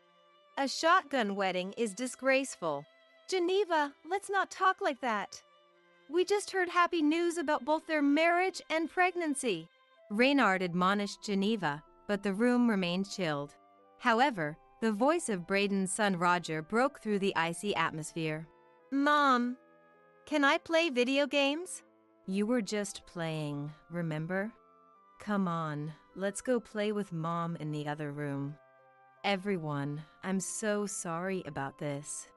A shotgun wedding is disgraceful. Geneva, let's not talk like that. We just heard happy news about both their marriage and pregnancy. Reynard admonished Geneva, but the room remained chilled. However, the voice of Braden's son Roger broke through the icy atmosphere. Mom, can I play video games? You were just playing, remember? Come on, let's go play with Mom in the other room. Everyone, I'm so sorry about this.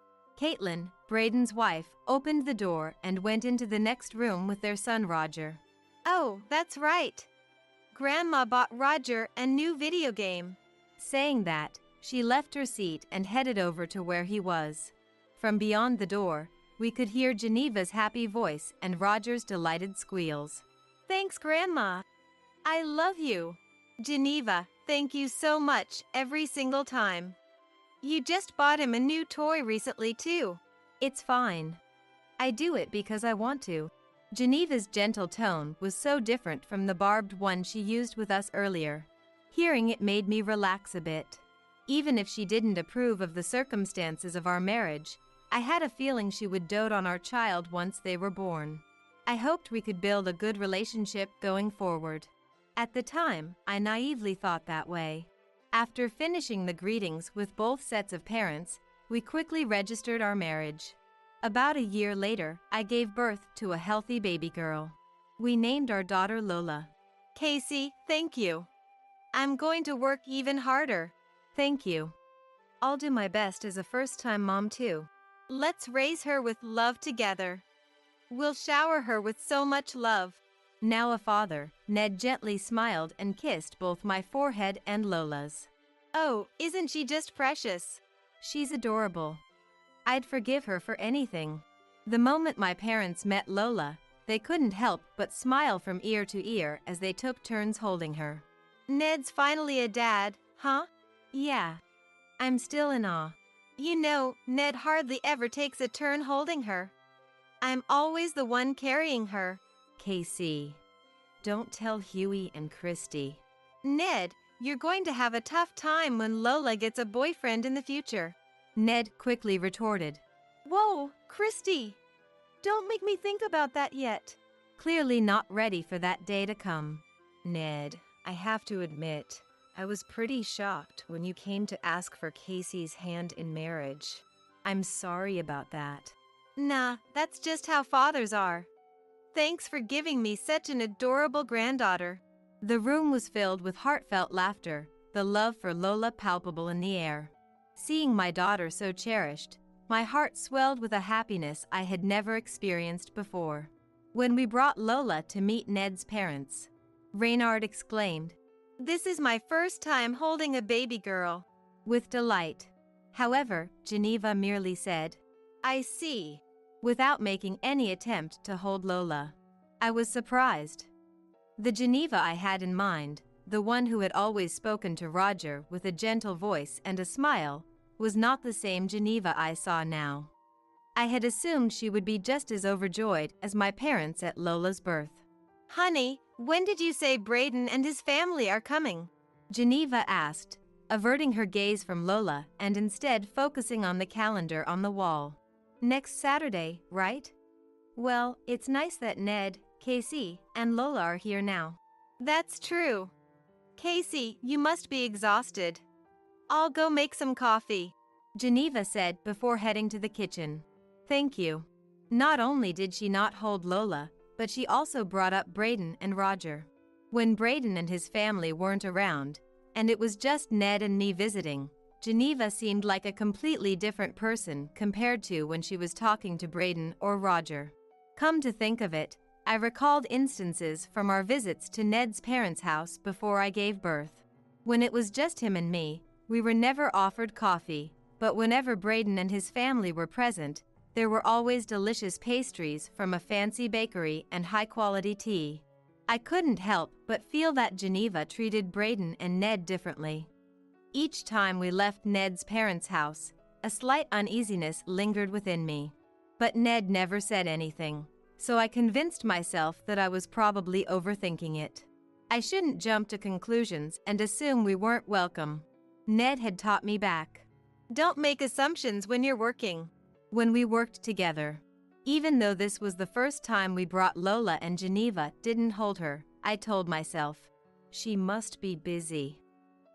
Caitlin, Braden's wife, opened the door and went into the next room with their son Roger. Oh, that's right. Grandma bought Roger a new video game. Saying that, she left her seat and headed over to where he was. From beyond the door, we could hear Geneva's happy voice and Roger's delighted squeals. Thanks, Grandma. I love you. Geneva, thank you so much every single time. You just bought him a new toy recently, too. It's fine. I do it because I want to. Geneva's gentle tone was so different from the barbed one she used with us earlier. Hearing it made me relax a bit. Even if she didn't approve of the circumstances of our marriage, I had a feeling she would dote on our child once they were born. I hoped we could build a good relationship going forward. At the time, I naively thought that way. After finishing the greetings with both sets of parents, we quickly registered our marriage. About a year later, I gave birth to a healthy baby girl. We named our daughter Lola. Casey, thank you. I'm going to work even harder. Thank you. I'll do my best as a first-time mom too. Let's raise her with love together. We'll shower her with so much love. Now a father, Ned gently smiled and kissed both my forehead and Lola's. Oh, isn't she just precious? She's adorable. I'd forgive her for anything. The moment my parents met Lola, they couldn't help but smile from ear to ear as they took turns holding her. Ned's finally a dad, huh? Yeah. I'm still in awe. You know, Ned hardly ever takes a turn holding her. I'm always the one carrying her. Casey, don't tell Huey and Christy. Ned, you're going to have a tough time when Lola gets a boyfriend in the future. Ned quickly retorted. Whoa, Christy! Don't make me think about that yet. Clearly not ready for that day to come. Ned, I have to admit, I was pretty shocked when you came to ask for Casey's hand in marriage. I'm sorry about that. Nah, that's just how fathers are. Thanks for giving me such an adorable granddaughter. The room was filled with heartfelt laughter, the love for Lola palpable in the air. Seeing my daughter so cherished, my heart swelled with a happiness I had never experienced before. When we brought Lola to meet Ned's parents, Reynard exclaimed, "This is my first time holding a baby girl." With delight. However, Geneva merely said, "I see," without making any attempt to hold Lola. I was surprised. The Geneva I had in mind, the one who had always spoken to Roger with a gentle voice and a smile, was not the same Geneva I saw now. I had assumed she would be just as overjoyed as my parents at Lola's birth. Honey, when did you say Braden and his family are coming? Geneva asked, averting her gaze from Lola and instead focusing on the calendar on the wall. Next Saturday, right? Well, it's nice that Ned, Casey, and Lola are here now. That's true. Casey, you must be exhausted. I'll go make some coffee, Geneva said before heading to the kitchen. Thank you. Not only did she not hold Lola, but she also brought up Braden and Roger. When Braden and his family weren't around, and it was just Ned and me visiting, Geneva seemed like a completely different person compared to when she was talking to Braden or Roger. Come to think of it, I recalled instances from our visits to Ned's parents' house before I gave birth. When it was just him and me, we were never offered coffee, but whenever Braden and his family were present, there were always delicious pastries from a fancy bakery and high-quality tea. I couldn't help but feel that Geneva treated Braden and Ned differently. Each time we left Ned's parents' house, a slight uneasiness lingered within me. But Ned never said anything, so I convinced myself that I was probably overthinking it. I shouldn't jump to conclusions and assume we weren't welcome. Ned had taught me back. Don't make assumptions when you're working. When we worked together. Even though this was the first time we brought Lola and Geneva didn't hold her, I told myself, she must be busy.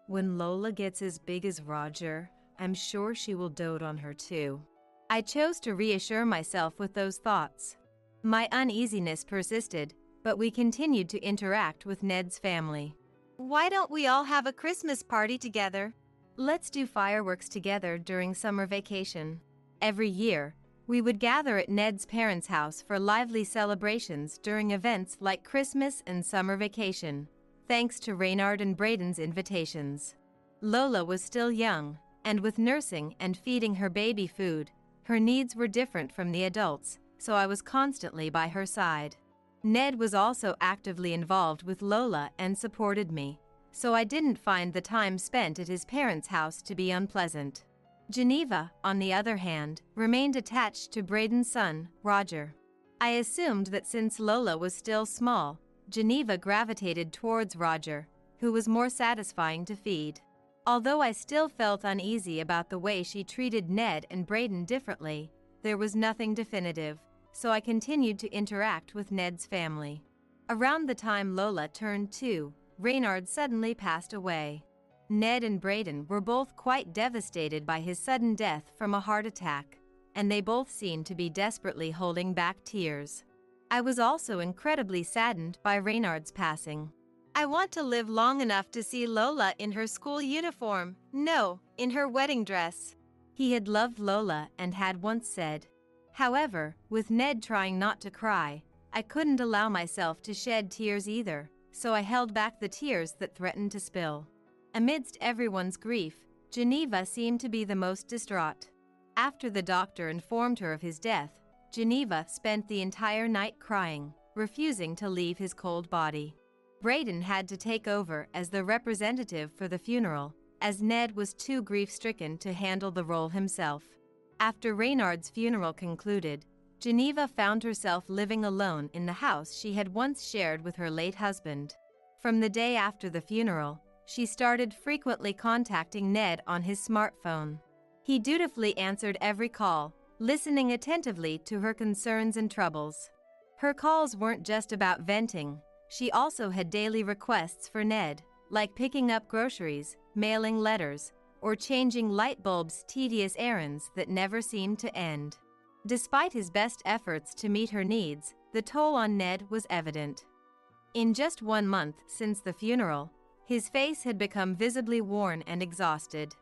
When Lola gets as big as Roger, I'm sure she will dote on her too. I chose to reassure myself with those thoughts. My uneasiness persisted, but we continued to interact with Ned's family. Why don't we all have a Christmas party together? Let's do fireworks together during summer vacation. Every year, we would gather at Ned's parents' house for lively celebrations during events like Christmas and summer vacation, thanks to Reynard and Braden's invitations. Lola was still young, and with nursing and feeding her baby food, her needs were different from the adults, so I was constantly by her side. Ned was also actively involved with Lola and supported me, so I didn't find the time spent at his parents' house to be unpleasant. Geneva, on the other hand, remained attached to Braden's son, Roger. I assumed that since Lola was still small, Geneva gravitated towards Roger, who was more satisfying to feed. Although I still felt uneasy about the way she treated Ned and Braden differently, there was nothing definitive, so I continued to interact with Ned's family. Around the time Lola turned 2, Reynard suddenly passed away. Ned and Braden were both quite devastated by his sudden death from a heart attack, and they both seemed to be desperately holding back tears. I was also incredibly saddened by Reynard's passing. I want to live long enough to see Lola in her school uniform, no, in her wedding dress. He had loved Lola and had once said. However, with Ned trying not to cry, I couldn't allow myself to shed tears either, so I held back the tears that threatened to spill. Amidst everyone's grief, Geneva seemed to be the most distraught. After the doctor informed her of his death, Geneva spent the entire night crying, refusing to leave his cold body. Braden had to take over as the representative for the funeral, as Ned was too grief-stricken to handle the role himself. After Reynard's funeral concluded, Geneva found herself living alone in the house she had once shared with her late husband. From the day after the funeral, she started frequently contacting Ned on his smartphone. He dutifully answered every call, listening attentively to her concerns and troubles. Her calls weren't just about venting, she also had daily requests for Ned, like picking up groceries, mailing letters, or changing light bulbs, tedious errands that never seemed to end. Despite his best efforts to meet her needs, the toll on Ned was evident. In just 1 month since the funeral, his face had become visibly worn and exhausted.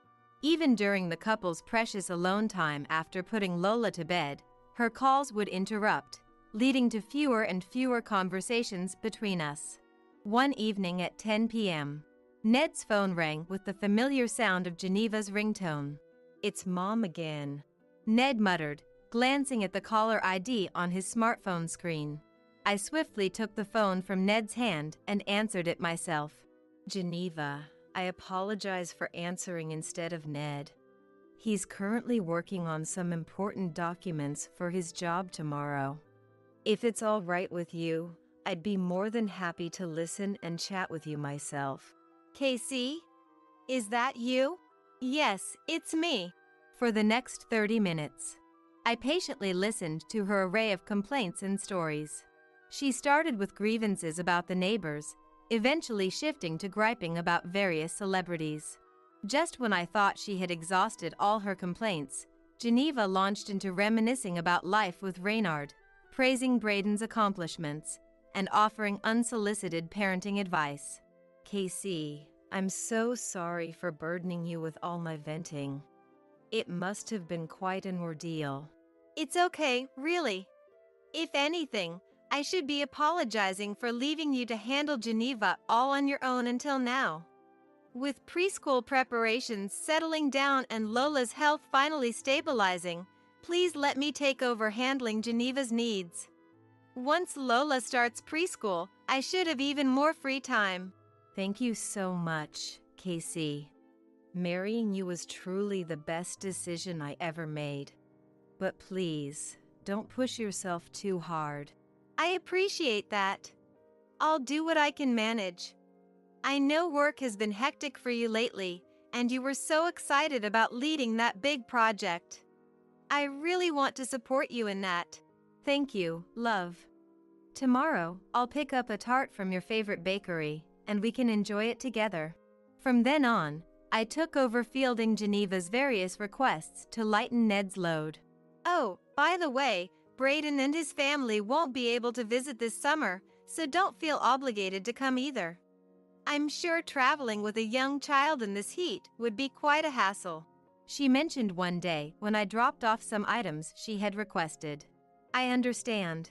Even during the couple's precious alone time after putting Lola to bed, her calls would interrupt, leading to fewer and fewer conversations between us. One evening at 10 p.m., Ned's phone rang with the familiar sound of Geneva's ringtone. "It's Mom again," Ned muttered, glancing at the caller ID on his smartphone screen. I swiftly took the phone from Ned's hand and answered it myself. "Geneva, I apologize for answering instead of Ned." He's currently working on some important documents for his job tomorrow. If it's all right with you, I'd be more than happy to listen and chat with you myself. Casey? Is that you? Yes, it's me. For the next 30 minutes, I patiently listened to her array of complaints and stories. She started with grievances about the neighbors, eventually shifting to griping about various celebrities. Just when I thought she had exhausted all her complaints, Geneva launched into reminiscing about life with Reynard, praising Braden's accomplishments, and offering unsolicited parenting advice. Casey, I'm so sorry for burdening you with all my venting. It must have been quite an ordeal. It's okay, really. If anything, I should be apologizing for leaving you to handle Geneva all on your own until now. With preschool preparations settling down and Lola's health finally stabilizing, please let me take over handling Geneva's needs. Once Lola starts preschool, I should have even more free time. Thank you so much, Casey. Marrying you was truly the best decision I ever made. But please, don't push yourself too hard. I appreciate that. I'll do what I can manage. I know work has been hectic for you lately, and you were so excited about leading that big project. I really want to support you in that. Thank you, love. Tomorrow, I'll pick up a tart from your favorite bakery, and we can enjoy it together. From then on, I took over fielding Geneva's various requests to lighten Ned's load. Oh, by the way, Braden and his family won't be able to visit this summer, so don't feel obligated to come either. I'm sure traveling with a young child in this heat would be quite a hassle. She mentioned one day when I dropped off some items she had requested. I understand.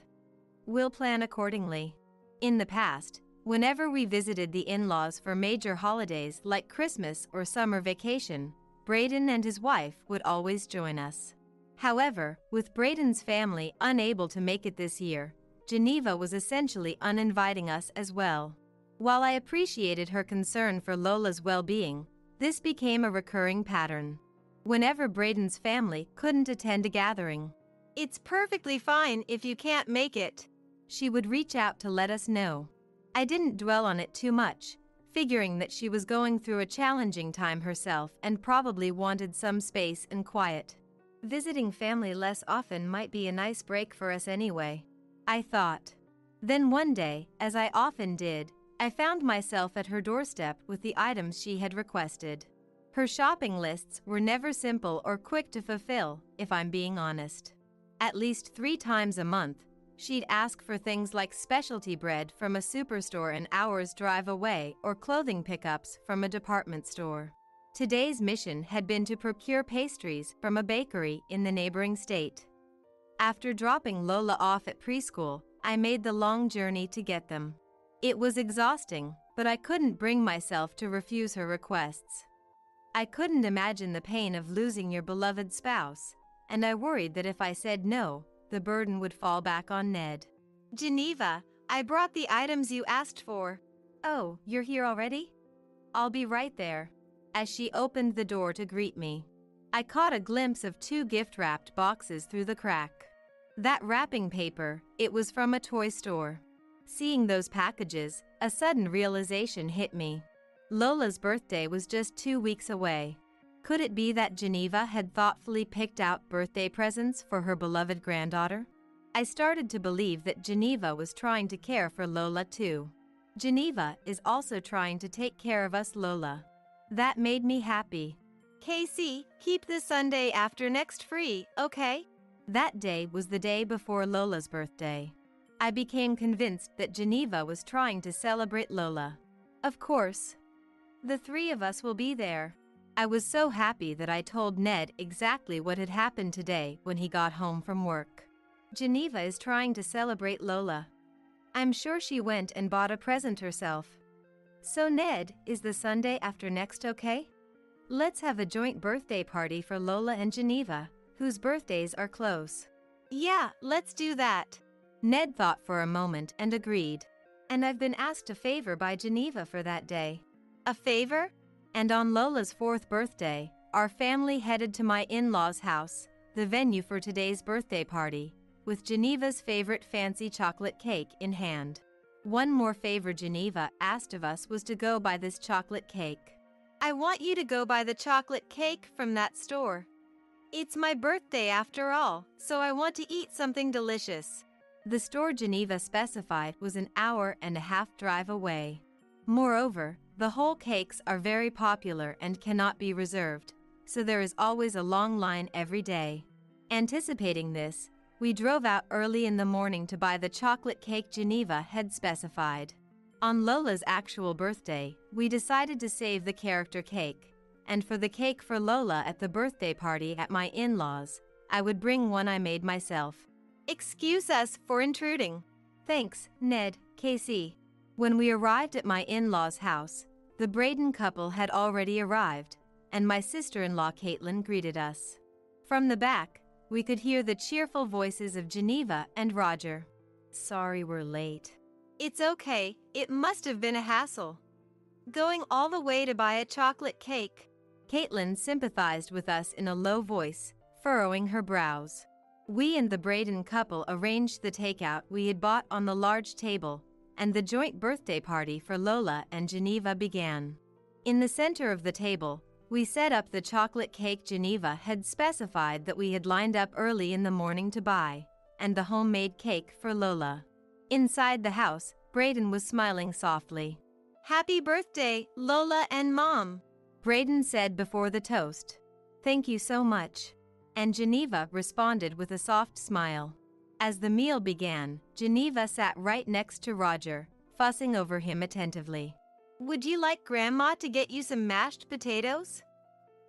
We'll plan accordingly. In the past, whenever we visited the in-laws for major holidays like Christmas or summer vacation, Braden and his wife would always join us. However, with Braden's family unable to make it this year, Geneva was essentially uninviting us as well. While I appreciated her concern for Lola's well-being, this became a recurring pattern. Whenever Braden's family couldn't attend a gathering, "It's perfectly fine if you can't make it," she would reach out to let us know. I didn't dwell on it too much, figuring that she was going through a challenging time herself and probably wanted some space and quiet. Visiting family less often might be a nice break for us anyway, I thought. Then one day, as I often did, I found myself at her doorstep with the items she had requested. Her shopping lists were never simple or quick to fulfill, if I'm being honest. At least 3 times a month, she'd ask for things like specialty bread from a superstore an hour's drive away or clothing pickups from a department store. Today's mission had been to procure pastries from a bakery in the neighboring state. After dropping Lola off at preschool, I made the long journey to get them. It was exhausting, but I couldn't bring myself to refuse her requests. I couldn't imagine the pain of losing your beloved spouse, and I worried that if I said no, the burden would fall back on Ned. "Geneva, I brought the items you asked for." "Oh, you're here already? I'll be right there," as she opened the door to greet me. I caught a glimpse of 2 gift-wrapped boxes through the crack. That wrapping paper, it was from a toy store. Seeing those packages, a sudden realization hit me. Lola's birthday was just 2 weeks away. Could it be that Geneva had thoughtfully picked out birthday presents for her beloved granddaughter? I started to believe that Geneva was trying to care for Lola too. Geneva is also trying to take care of us, Lola. That made me happy. "Casey, keep the Sunday after next free, okay?" That day was the day before Lola's birthday. I became convinced that Geneva was trying to celebrate Lola. Of course. The 3 of us will be there. I was so happy that I told Ned exactly what had happened today when he got home from work. Geneva is trying to celebrate Lola. I'm sure she went and bought a present herself. So Ned, is the Sunday after next okay? Let's have a joint birthday party for Lola and Geneva, whose birthdays are close. "Yeah, let's do that." Ned thought for a moment and agreed. And I've been asked a favor by Geneva for that day. "A favor?" And on Lola's 4th birthday, our family headed to my in-laws' house, the venue for today's birthday party, with Geneva's favorite fancy chocolate cake in hand. One more favor Geneva asked of us was to go buy this chocolate cake. I want you to go buy the chocolate cake from that store. It's my birthday after all, so I want to eat something delicious. The store Geneva specified was an hour-and-a-half drive away. Moreover, the whole cakes are very popular and cannot be reserved, so there is always a long line every day. Anticipating this, we drove out early in the morning to buy the chocolate cake Geneva had specified. On Lola's actual birthday, we decided to save the character cake, and for the cake for Lola at the birthday party at my in-laws, I would bring one I made myself. Excuse us for intruding. Thanks, Ned, Casey. When we arrived at my in-laws' house, the Braden couple had already arrived, and my sister-in-law Caitlin greeted us. From the back, we could hear the cheerful voices of Geneva and Roger. Sorry we're late. It's okay, it must have been a hassle. Going all the way to buy a chocolate cake. Caitlin sympathized with us in a low voice, furrowing her brows. We and the Braden couple arranged the takeout we had bought on the large table, and the joint birthday party for Lola and Geneva began. In the center of the table, we set up the chocolate cake Geneva had specified that we had lined up early in the morning to buy, and the homemade cake for Lola. Inside the house, Braden was smiling softly. Happy birthday, Lola and Mom, Braden said before the toast. Thank you so much. And Geneva responded with a soft smile. As the meal began, Geneva sat right next to Roger, fussing over him attentively. Would you like Grandma to get you some mashed potatoes?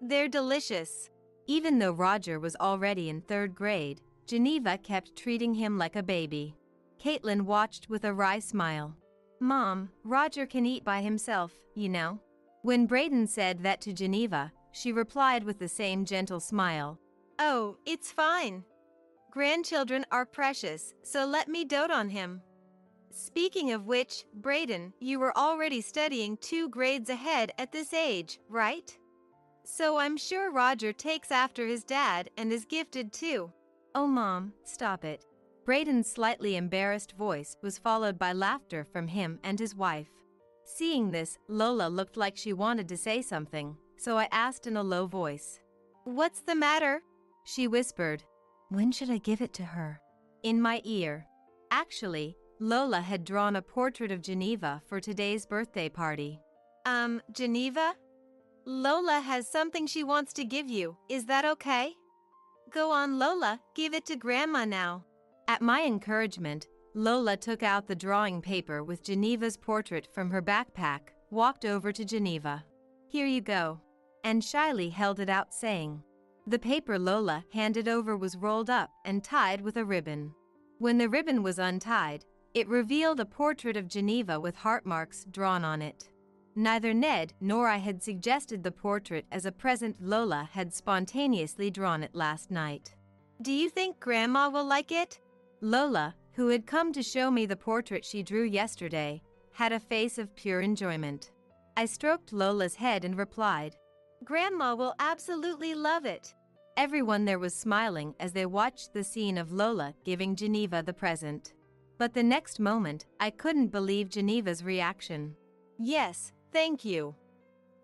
They're delicious. Even though Roger was already in 3rd grade, Geneva kept treating him like a baby. Caitlin watched with a wry smile. Mom, Roger can eat by himself, you know. When Braden said that to Geneva, she replied with the same gentle smile. Oh, it's fine. Grandchildren are precious, so let me dote on him. Speaking of which, Braden, you were already studying 2 grades ahead at this age, right? So I'm sure Roger takes after his dad and is gifted too. Oh Mom, stop it. Braden's slightly embarrassed voice was followed by laughter from him and his wife. Seeing this, Lola looked like she wanted to say something, so I asked in a low voice. What's the matter? She whispered. When should I give it to her? In my ear. Actually, Lola had drawn a portrait of Geneva for today's birthday party. Geneva? Lola has something she wants to give you, is that okay? Go on, Lola, give it to Grandma now. At my encouragement, Lola took out the drawing paper with Geneva's portrait from her backpack, walked over to Geneva. Here you go. And shyly held it out saying. The paper Lola handed over was rolled up and tied with a ribbon. When the ribbon was untied, it revealed a portrait of Geneva with heart marks drawn on it. Neither Ned nor I had suggested the portrait as a present. Lola had spontaneously drawn it last night. Do you think Grandma will like it? Lola, who had come to show me the portrait she drew yesterday, had a face of pure enjoyment. I stroked Lola's head and replied, Grandma will absolutely love it. Everyone there was smiling as they watched the scene of Lola giving Geneva the present. But the next moment, I couldn't believe Geneva's reaction. Yes, thank you.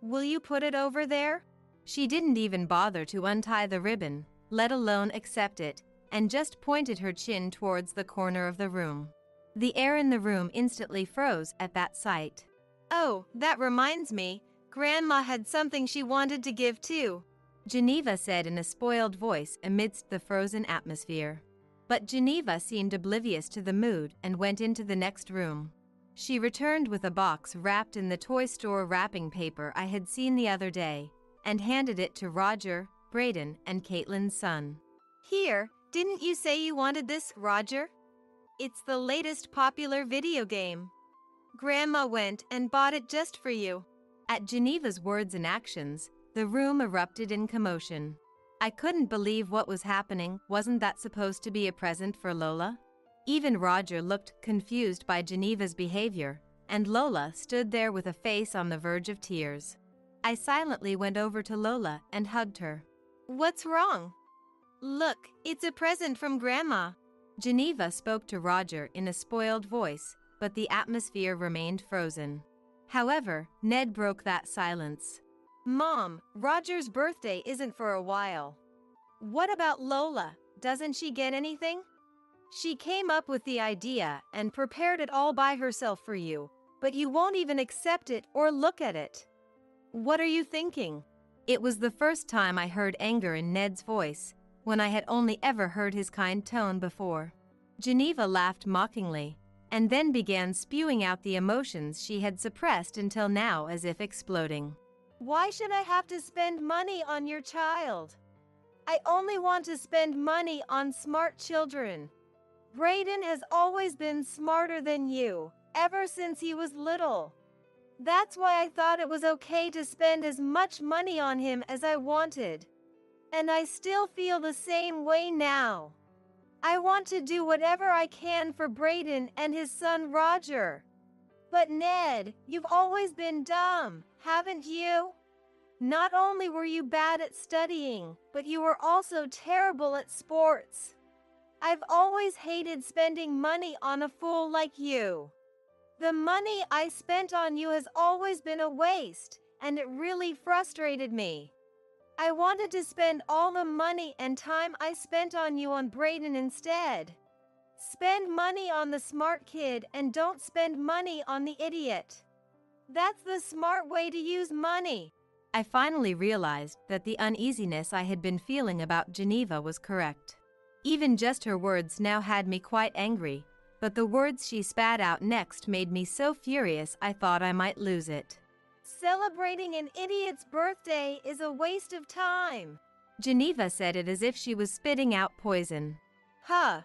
Will you put it over there? She didn't even bother to untie the ribbon, let alone accept it, and just pointed her chin towards the corner of the room. The air in the room instantly froze at that sight. Oh, that reminds me, Grandma had something she wanted to give too, Geneva said in a spoiled voice amidst the frozen atmosphere. But Geneva seemed oblivious to the mood and went into the next room. She returned with a box wrapped in the toy store wrapping paper I had seen the other day, and handed it to Roger, Braden, and Caitlin's son. Here, didn't you say you wanted this, Roger? It's the latest popular video game. Grandma went and bought it just for you. At Geneva's words and actions, the room erupted in commotion. I couldn't believe what was happening. Wasn't that supposed to be a present for Lola? Even Roger looked confused by Geneva's behavior, and Lola stood there with a face on the verge of tears. I silently went over to Lola and hugged her. What's wrong? Look, it's a present from Grandma. Geneva spoke to Roger in a spoiled voice, but the atmosphere remained frozen. However, Ned broke that silence. Mom, Roger's birthday isn't for a while. What about Lola? Doesn't she get anything? She came up with the idea and prepared it all by herself for you, but you won't even accept it or look at it. What are you thinking? It was the first time I heard anger in Ned's voice, when I had only ever heard his kind tone before. Geneva laughed mockingly, and then began spewing out the emotions she had suppressed until now, as if exploding. Why should I have to spend money on your child? I only want to spend money on smart children. Brayden has always been smarter than you, ever since he was little. That's why I thought it was okay to spend as much money on him as I wanted. And I still feel the same way now. I want to do whatever I can for Brayden and his son Roger. But Ned, you've always been dumb, haven't you? Not only were you bad at studying, but you were also terrible at sports. I've always hated spending money on a fool like you. The money I spent on you has always been a waste, and it really frustrated me. I wanted to spend all the money and time I spent on you on Brayden instead. Spend money on the smart kid and don't spend money on the idiot. That's the smart way to use money. I finally realized that the uneasiness I had been feeling about Geneva was correct. Even just her words now had me quite angry, but the words she spat out next made me so furious I thought I might lose it. Celebrating an idiot's birthday is a waste of time. Geneva said it as if she was spitting out poison. Huh.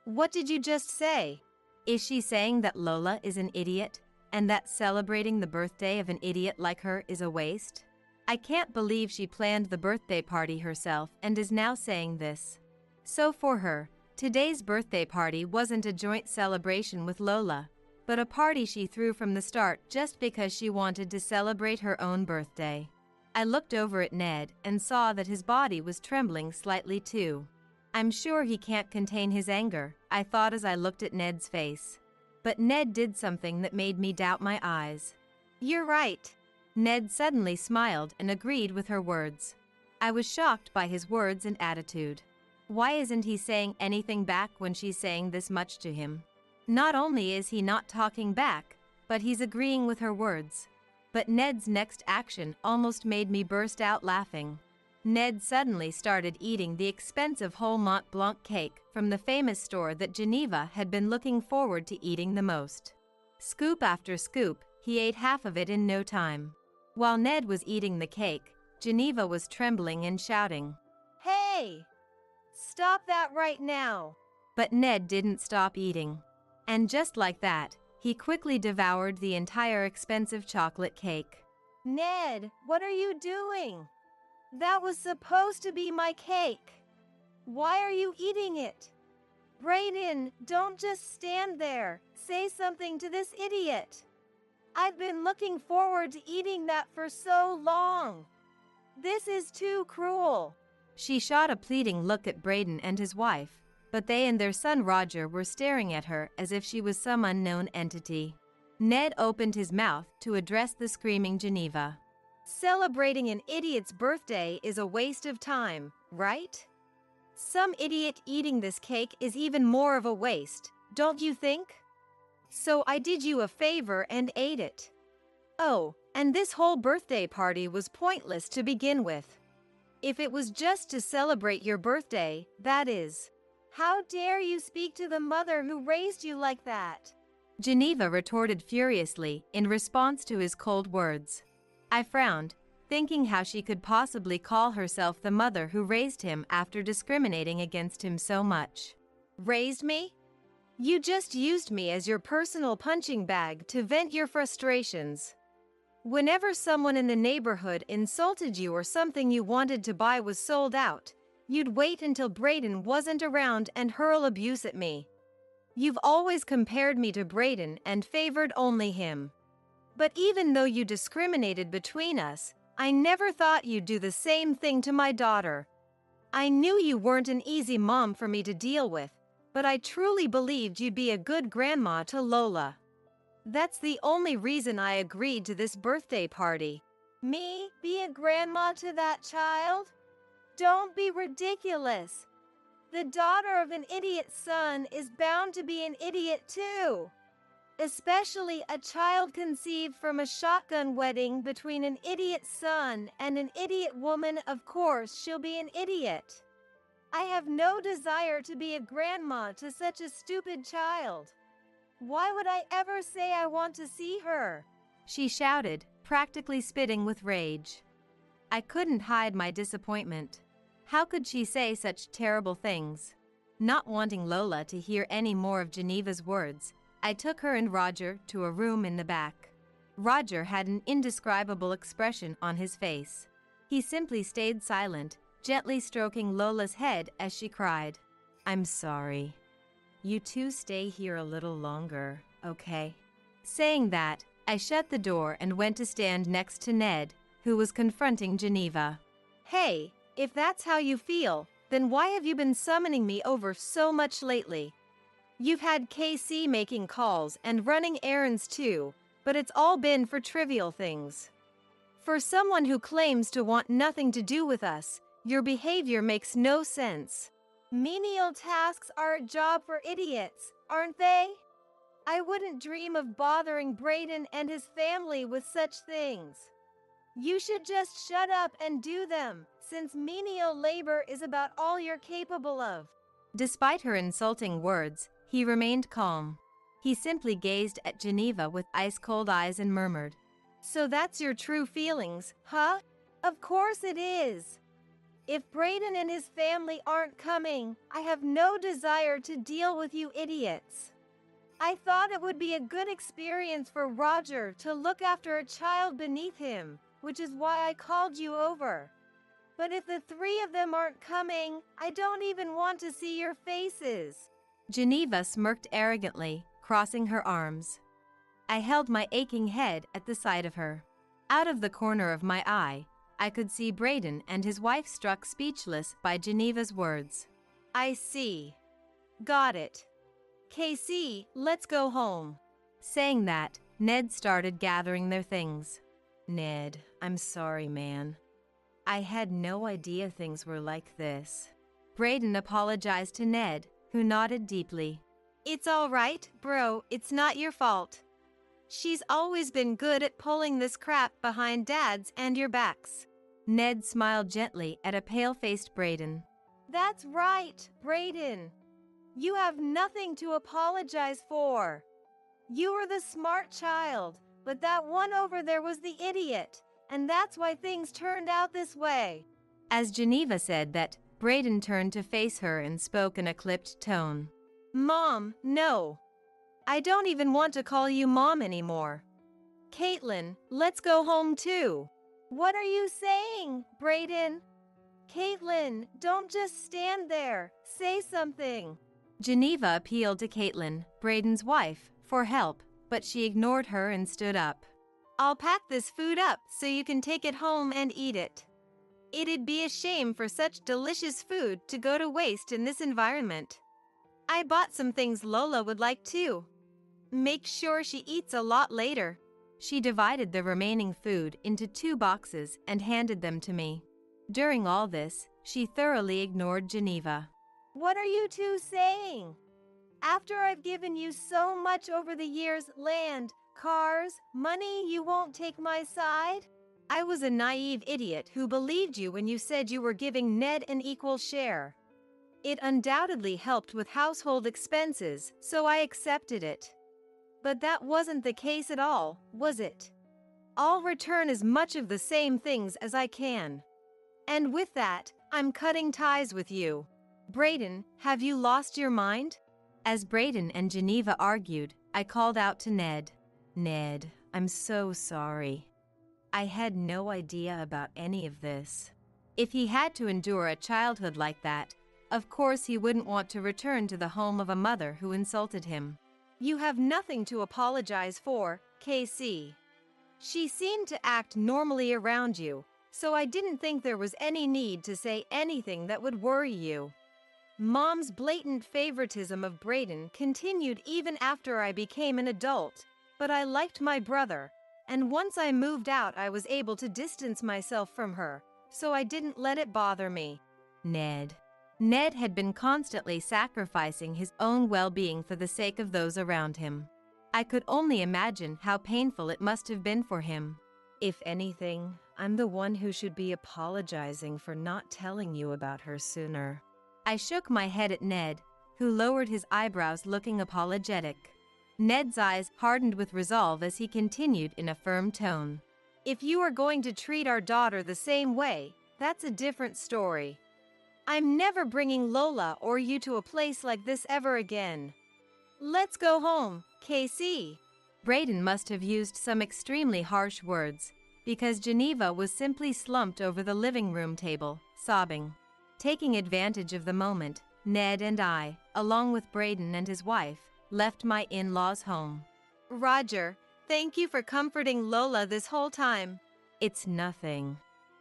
What did you just say? Is she saying that Lola is an idiot, and that celebrating the birthday of an idiot like her is a waste? I can't believe she planned the birthday party herself and is now saying this. So for her, today's birthday party wasn't a joint celebration with Lola, but a party she threw from the start just because she wanted to celebrate her own birthday. I looked over at Ned and saw that his body was trembling slightly too. I'm sure he can't contain his anger, I thought as I looked at Ned's face. But Ned did something that made me doubt my eyes. You're right. Ned suddenly smiled and agreed with her words. I was shocked by his words and attitude. Why isn't he saying anything back when she's saying this much to him? Not only is he not talking back, but he's agreeing with her words. But Ned's next action almost made me burst out laughing. Ned suddenly started eating the expensive whole Mont Blanc cake from the famous store that Geneva had been looking forward to eating the most. Scoop after scoop, he ate half of it in no time. While Ned was eating the cake, Geneva was trembling and shouting, "Hey! Stop that right now!" But Ned didn't stop eating. And just like that, he quickly devoured the entire expensive chocolate cake. Ned, what are you doing? That was supposed to be my cake. Why are you eating it? Brayden, don't just stand there. Say something to this idiot. I've been looking forward to eating that for so long. This is too cruel. She shot a pleading look at Brayden and his wife, but they and their son Roger were staring at her as if she was some unknown entity. Ned opened his mouth to address the screaming Geneva. Celebrating an idiot's birthday is a waste of time, right? Some idiot eating this cake is even more of a waste, don't you think? So I did you a favor and ate it. Oh, and this whole birthday party was pointless to begin with. If it was just to celebrate your birthday, that is. How dare you speak to the mother who raised you like that? Geneva retorted furiously in response to his cold words. I frowned, thinking how she could possibly call herself the mother who raised him after discriminating against him so much. Raised me? You just used me as your personal punching bag to vent your frustrations. Whenever someone in the neighborhood insulted you or something you wanted to buy was sold out, you'd wait until Brayden wasn't around and hurl abuse at me. You've always compared me to Brayden and favored only him. But even though you discriminated between us, I never thought you'd do the same thing to my daughter. I knew you weren't an easy mom for me to deal with, but I truly believed you'd be a good grandma to Lola. That's the only reason I agreed to this birthday party. Me be a grandma to that child? Don't be ridiculous. The daughter of an idiot son is bound to be an idiot too. Especially a child conceived from a shotgun wedding between an idiot son and an idiot woman. Of course, she'll be an idiot. I have no desire to be a grandma to such a stupid child. Why would I ever say I want to see her? She shouted, practically spitting with rage. I couldn't hide my disappointment. How could she say such terrible things? Not wanting Lola to hear any more of Geneva's words, I took her and Roger to a room in the back. Roger had an indescribable expression on his face. He simply stayed silent, gently stroking Lola's head as she cried. I'm sorry. You two stay here a little longer, okay? Saying that, I shut the door and went to stand next to Ned, who was confronting Geneva. Hey, if that's how you feel, then why have you been summoning me over so much lately? You've had KC making calls and running errands too, but it's all been for trivial things. For someone who claims to want nothing to do with us, your behavior makes no sense. Menial tasks are a job for idiots, aren't they? I wouldn't dream of bothering Brayden and his family with such things. You should just shut up and do them, since menial labor is about all you're capable of. Despite her insulting words, he remained calm. He simply gazed at Geneva with ice-cold eyes and murmured, So that's your true feelings, huh? Of course it is. If Brayden and his family aren't coming, I have no desire to deal with you idiots. I thought it would be a good experience for Roger to look after a child beneath him, which is why I called you over. But if the three of them aren't coming, I don't even want to see your faces. Geneva smirked arrogantly, crossing her arms. I held my aching head at the sight of her. Out of the corner of my eye, I could see Brayden and his wife struck speechless by Geneva's words. I see. Got it. KC, let's go home. Saying that, Ned started gathering their things. Ned, I'm sorry, man. I had no idea things were like this. Brayden apologized to Ned, who nodded deeply. It's all right, bro, it's not your fault. She's always been good at pulling this crap behind Dad's and your backs. Ned smiled gently at a pale-faced Brayden. That's right, Brayden. You have nothing to apologize for. You were the smart child, but that one over there was the idiot, and that's why things turned out this way. As Geneva said that, Brayden turned to face her and spoke in a clipped tone. Mom, no. I don't even want to call you Mom anymore. Caitlin, let's go home too. What are you saying, Brayden? Caitlin, don't just stand there. Say something. Geneva appealed to Caitlin, Brayden's wife, for help, but she ignored her and stood up. I'll pack this food up so you can take it home and eat it. It'd be a shame for such delicious food to go to waste in this environment. I bought some things Lola would like too. Make sure she eats a lot later. She divided the remaining food into 2 boxes and handed them to me. During all this, she thoroughly ignored Geneva. What are you two saying? After I've given you so much over the years, land, cars, money, you won't take my side? I was a naive idiot who believed you when you said you were giving Ned an equal share. It undoubtedly helped with household expenses, so I accepted it. But that wasn't the case at all, was it? I'll return as much of the same things as I can. And with that, I'm cutting ties with you. Brayden, have you lost your mind? As Brayden and Geneva argued, I called out to Ned. Ned, I'm so sorry. I had no idea about any of this. If he had to endure a childhood like that, of course he wouldn't want to return to the home of a mother who insulted him. You have nothing to apologize for, KC. She seemed to act normally around you, so I didn't think there was any need to say anything that would worry you. Mom's blatant favoritism of Brayden continued even after I became an adult, but I liked my brother, and once I moved out I was able to distance myself from her, so I didn't let it bother me. Ned. Ned had been constantly sacrificing his own well-being for the sake of those around him. I could only imagine how painful it must have been for him. If anything, I'm the one who should be apologizing for not telling you about her sooner. I shook my head at Ned, who lowered his eyebrows looking apologetic. Ned's eyes hardened with resolve as he continued in a firm tone. If you are going to treat our daughter the same way, that's a different story. I'm never bringing Lola or you to a place like this ever again. Let's go home, KC. Brayden must have used some extremely harsh words, because Geneva was simply slumped over the living room table, sobbing. Taking advantage of the moment, Ned and I, along with Brayden and his wife, left my in-laws' home. Roger, thank you for comforting Lola this whole time. It's nothing.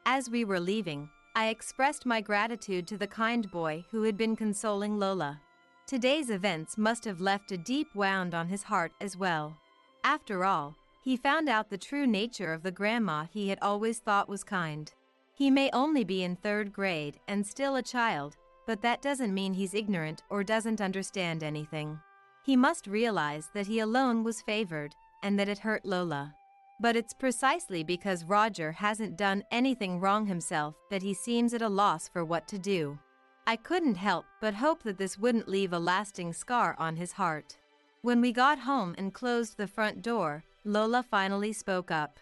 As we were leaving, I expressed my gratitude to the kind boy who had been consoling Lola. Today's events must have left a deep wound on his heart as well. After all, he found out the true nature of the grandma he had always thought was kind. He may only be in 3rd grade and still a child, but that doesn't mean he's ignorant or doesn't understand anything. He must realize that he alone was favored, and that it hurt Lola. But it's precisely because Roger hasn't done anything wrong himself that he seems at a loss for what to do. I couldn't help but hope that this wouldn't leave a lasting scar on his heart. When we got home and closed the front door, Lola finally spoke up.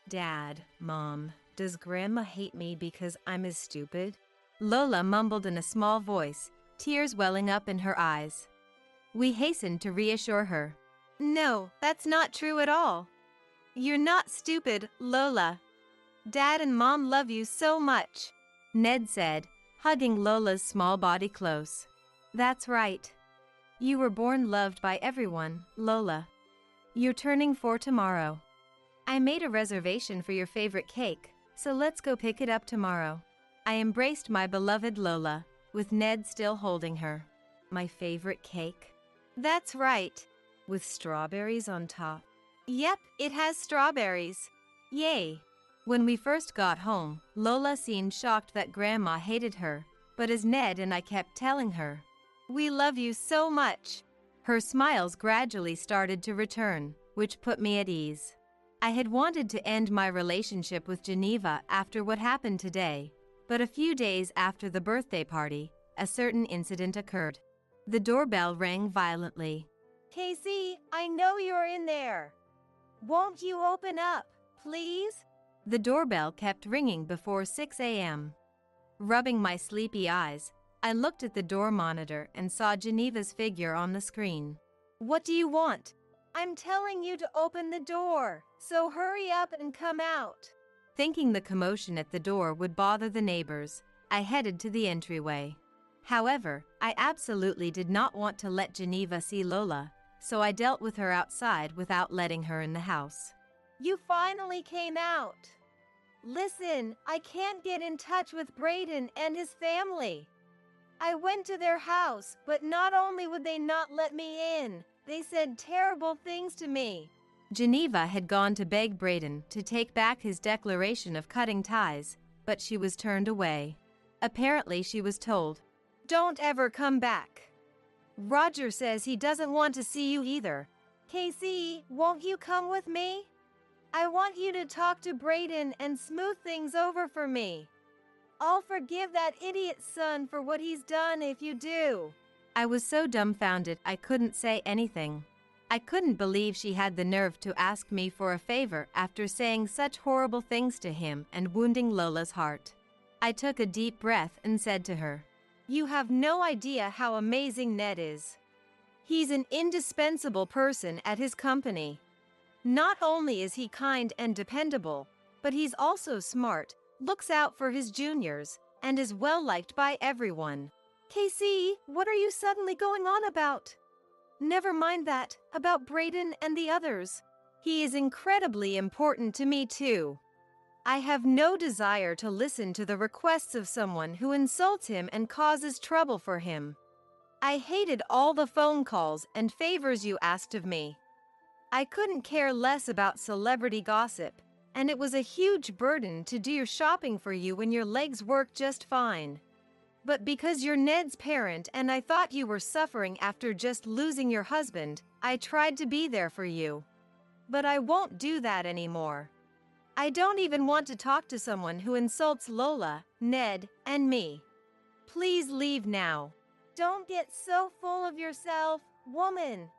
Dad, Mom, does Grandma hate me because I'm as stupid? Lola mumbled in a small voice, tears welling up in her eyes. We hastened to reassure her. No, that's not true at all. You're not stupid, Lola. Dad and Mom love you so much, Ned said, hugging Lola's small body close. That's right. You were born loved by everyone, Lola. You're turning 4 tomorrow. I made a reservation for your favorite cake, so let's go pick it up tomorrow. I embraced my beloved Lola, with Ned still holding her. My favorite cake? That's right. With strawberries on top. Yep, it has strawberries. Yay! When we first got home, Lola seemed shocked that Grandma hated her, but as Ned and I kept telling her, we love you so much, her smiles gradually started to return, which put me at ease. I had wanted to end my relationship with Geneva after what happened today, but a few days after the birthday party, a certain incident occurred. The doorbell rang violently. Casey, I know you're in there. Won't you open up, please? The doorbell kept ringing before 6 a.m. Rubbing my sleepy eyes, I looked at the door monitor and saw Geneva's figure on the screen. What do you want? I'm telling you to open the door, so hurry up and come out. Thinking the commotion at the door would bother the neighbors, I headed to the entryway. However, I absolutely did not want to let Geneva see Lola, so I dealt with her outside without letting her in the house. You finally came out. Listen, I can't get in touch with Brayden and his family. I went to their house, but not only would they not let me in, they said terrible things to me. Geneva had gone to beg Brayden to take back his declaration of cutting ties, but she was turned away. Apparently she was told, "Don't ever come back." Roger says he doesn't want to see you either. Casey, won't you come with me? I want you to talk to Brayden and smooth things over for me. I'll forgive that idiot son for what he's done if you do. I was so dumbfounded I couldn't say anything. I couldn't believe she had the nerve to ask me for a favor after saying such horrible things to him and wounding Lola's heart. I took a deep breath and said to her, "You have no idea how amazing Ned is. He's an indispensable person at his company. Not only is he kind and dependable, but he's also smart, looks out for his juniors, and is well-liked by everyone." Casey, what are you suddenly going on about? Never mind that, about Brayden and the others. He is incredibly important to me too. I have no desire to listen to the requests of someone who insults him and causes trouble for him. I hated all the phone calls and favors you asked of me. I couldn't care less about celebrity gossip, and it was a huge burden to do your shopping for you when your legs work just fine. But because you're Ned's parent and I thought you were suffering after just losing your husband, I tried to be there for you. But I won't do that anymore. I don't even want to talk to someone who insults Lola, Ned, and me. Please leave now. Don't get so full of yourself, woman.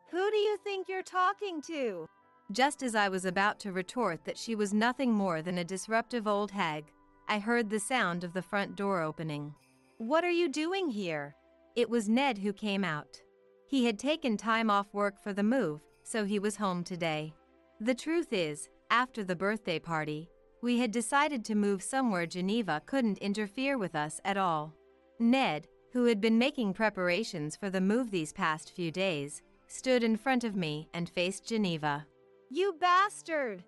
Who do you think you're talking to? Just as I was about to retort that she was nothing more than a disruptive old hag, I heard the sound of the front door opening. What are you doing here? It was Ned who came out. He had taken time off work for the move, so he was home today. The truth is, after the birthday party, we had decided to move somewhere Geneva couldn't interfere with us at all. Ned, who had been making preparations for the move these past few days, stood in front of me and faced Geneva. You bastard!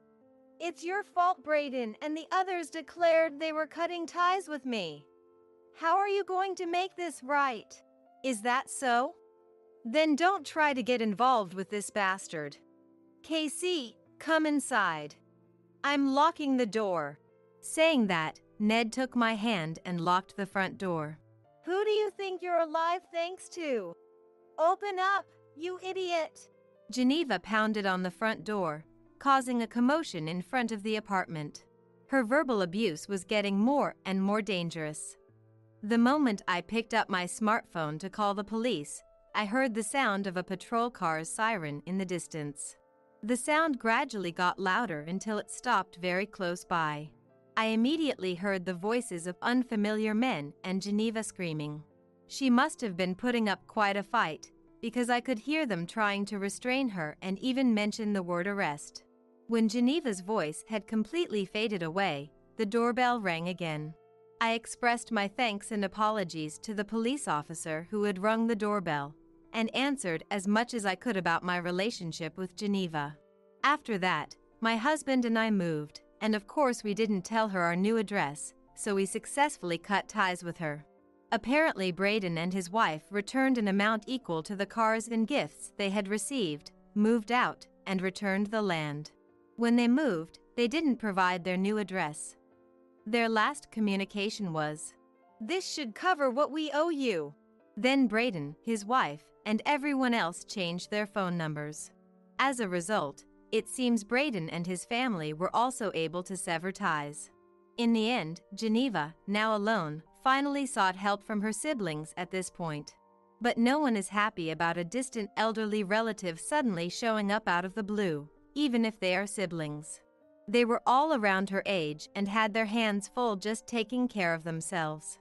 It's your fault Brayden and the others declared they were cutting ties with me. How are you going to make this right? Is that so? Then don't try to get involved with this bastard. Casey, come inside. I'm locking the door. Saying that, Ned took my hand and locked the front door. Who do you think you're alive thanks to? Open up, you idiot! Geneva pounded on the front door, causing a commotion in front of the apartment. Her verbal abuse was getting more and more dangerous. The moment I picked up my smartphone to call the police, I heard the sound of a patrol car's siren in the distance. The sound gradually got louder until it stopped very close by. I immediately heard the voices of unfamiliar men and Geneva screaming. She must have been putting up quite a fight, because I could hear them trying to restrain her and even mention the word arrest. When Geneva's voice had completely faded away, the doorbell rang again. I expressed my thanks and apologies to the police officer who had rung the doorbell, and answered as much as I could about my relationship with Geneva. After that, my husband and I moved, and of course we didn't tell her our new address, so we successfully cut ties with her. Apparently Brayden and his wife returned an amount equal to the cars and gifts they had received, moved out, and returned the land. When they moved, they didn't provide their new address. Their last communication was, "This should cover what we owe you." Then Brayden, his wife, and everyone else changed their phone numbers. As a result, it seems Brayden and his family were also able to sever ties. In the end, Geneva, now alone, finally sought help from her siblings at this point. But no one is happy about a distant elderly relative suddenly showing up out of the blue, even if they are siblings. They were all around her age and had their hands full just taking care of themselves.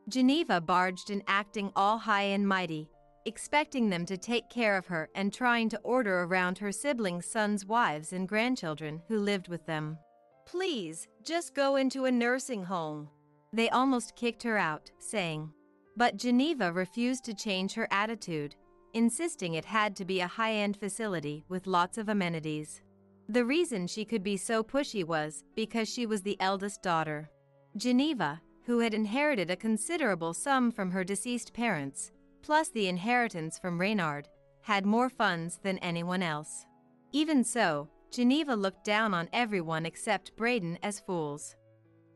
Geneva barged in acting all high and mighty, expecting them to take care of her and trying to order around her siblings' sons' wives and grandchildren who lived with them. "Please, just go into a nursing home." They almost kicked her out, saying. But Geneva refused to change her attitude, insisting it had to be a high-end facility with lots of amenities. The reason she could be so pushy was because she was the eldest daughter. Geneva, who had inherited a considerable sum from her deceased parents, plus the inheritance from Reynard, had more funds than anyone else. Even so, Geneva looked down on everyone except Brayden as fools.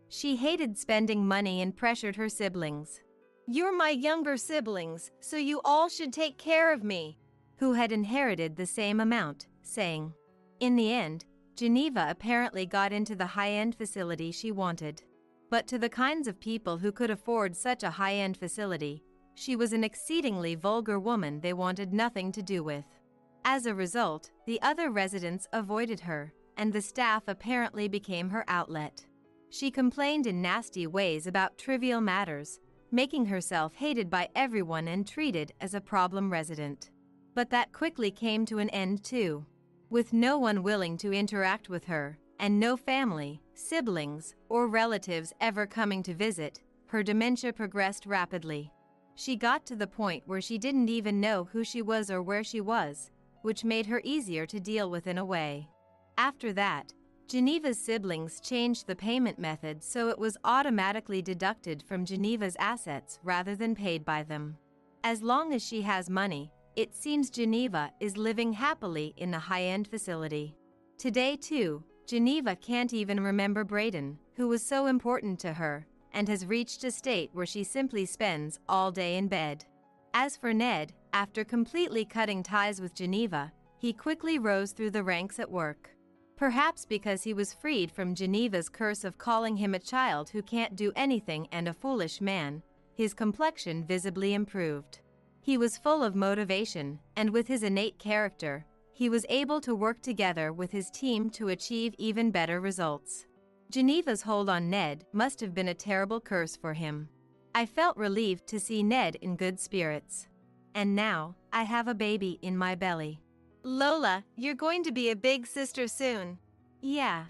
She hated spending money and pressured her siblings, "You're my younger siblings, so you all should take care of me," who had inherited the same amount, saying. In the end, Geneva apparently got into the high-end facility she wanted. But to the kinds of people who could afford such a high-end facility, she was an exceedingly vulgar woman they wanted nothing to do with. As a result, the other residents avoided her, and the staff apparently became her outlet. She complained in nasty ways about trivial matters, making herself hated by everyone and treated as a problem resident. But that quickly came to an end too. With no one willing to interact with her, and no family, siblings, or relatives ever coming to visit, her dementia progressed rapidly. She got to the point where she didn't even know who she was or where she was, which made her easier to deal with in a way. After that, Geneva's siblings changed the payment method so it was automatically deducted from Geneva's assets rather than paid by them. As long as she has money, it seems Geneva is living happily in a high-end facility. Today too, Geneva can't even remember Braden, who was so important to her, and has reached a state where she simply spends all day in bed. As for Ned, after completely cutting ties with Geneva, he quickly rose through the ranks at work. Perhaps because he was freed from Geneva's curse of calling him a child who can't do anything and a foolish man, his complexion visibly improved. He was full of motivation, and with his innate character, he was able to work together with his team to achieve even better results. Geneva's hold on Ned must have been a terrible curse for him. I felt relieved to see Ned in good spirits. And now, I have a baby in my belly. Lola, you're going to be a big sister soon. Yeah.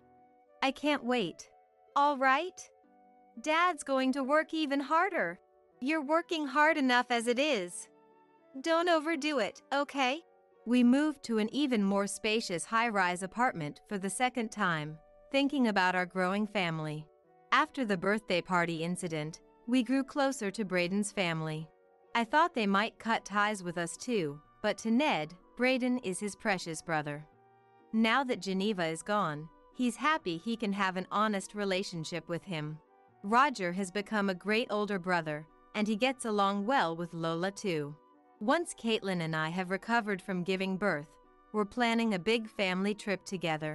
I can't wait. All right? Dad's going to work even harder. You're working hard enough as it is. Don't overdo it, okay? We moved to an even more spacious high-rise apartment for the second time, thinking about our growing family. After the birthday party incident, we grew closer to Braden's family. I thought they might cut ties with us too, but to Ned, Braden is his precious brother. Now that Geneva is gone, he's happy he can have an honest relationship with him. Roger has become a great older brother, and he gets along well with Lola too. Once Caitlin and I have recovered from giving birth, we're planning a big family trip together.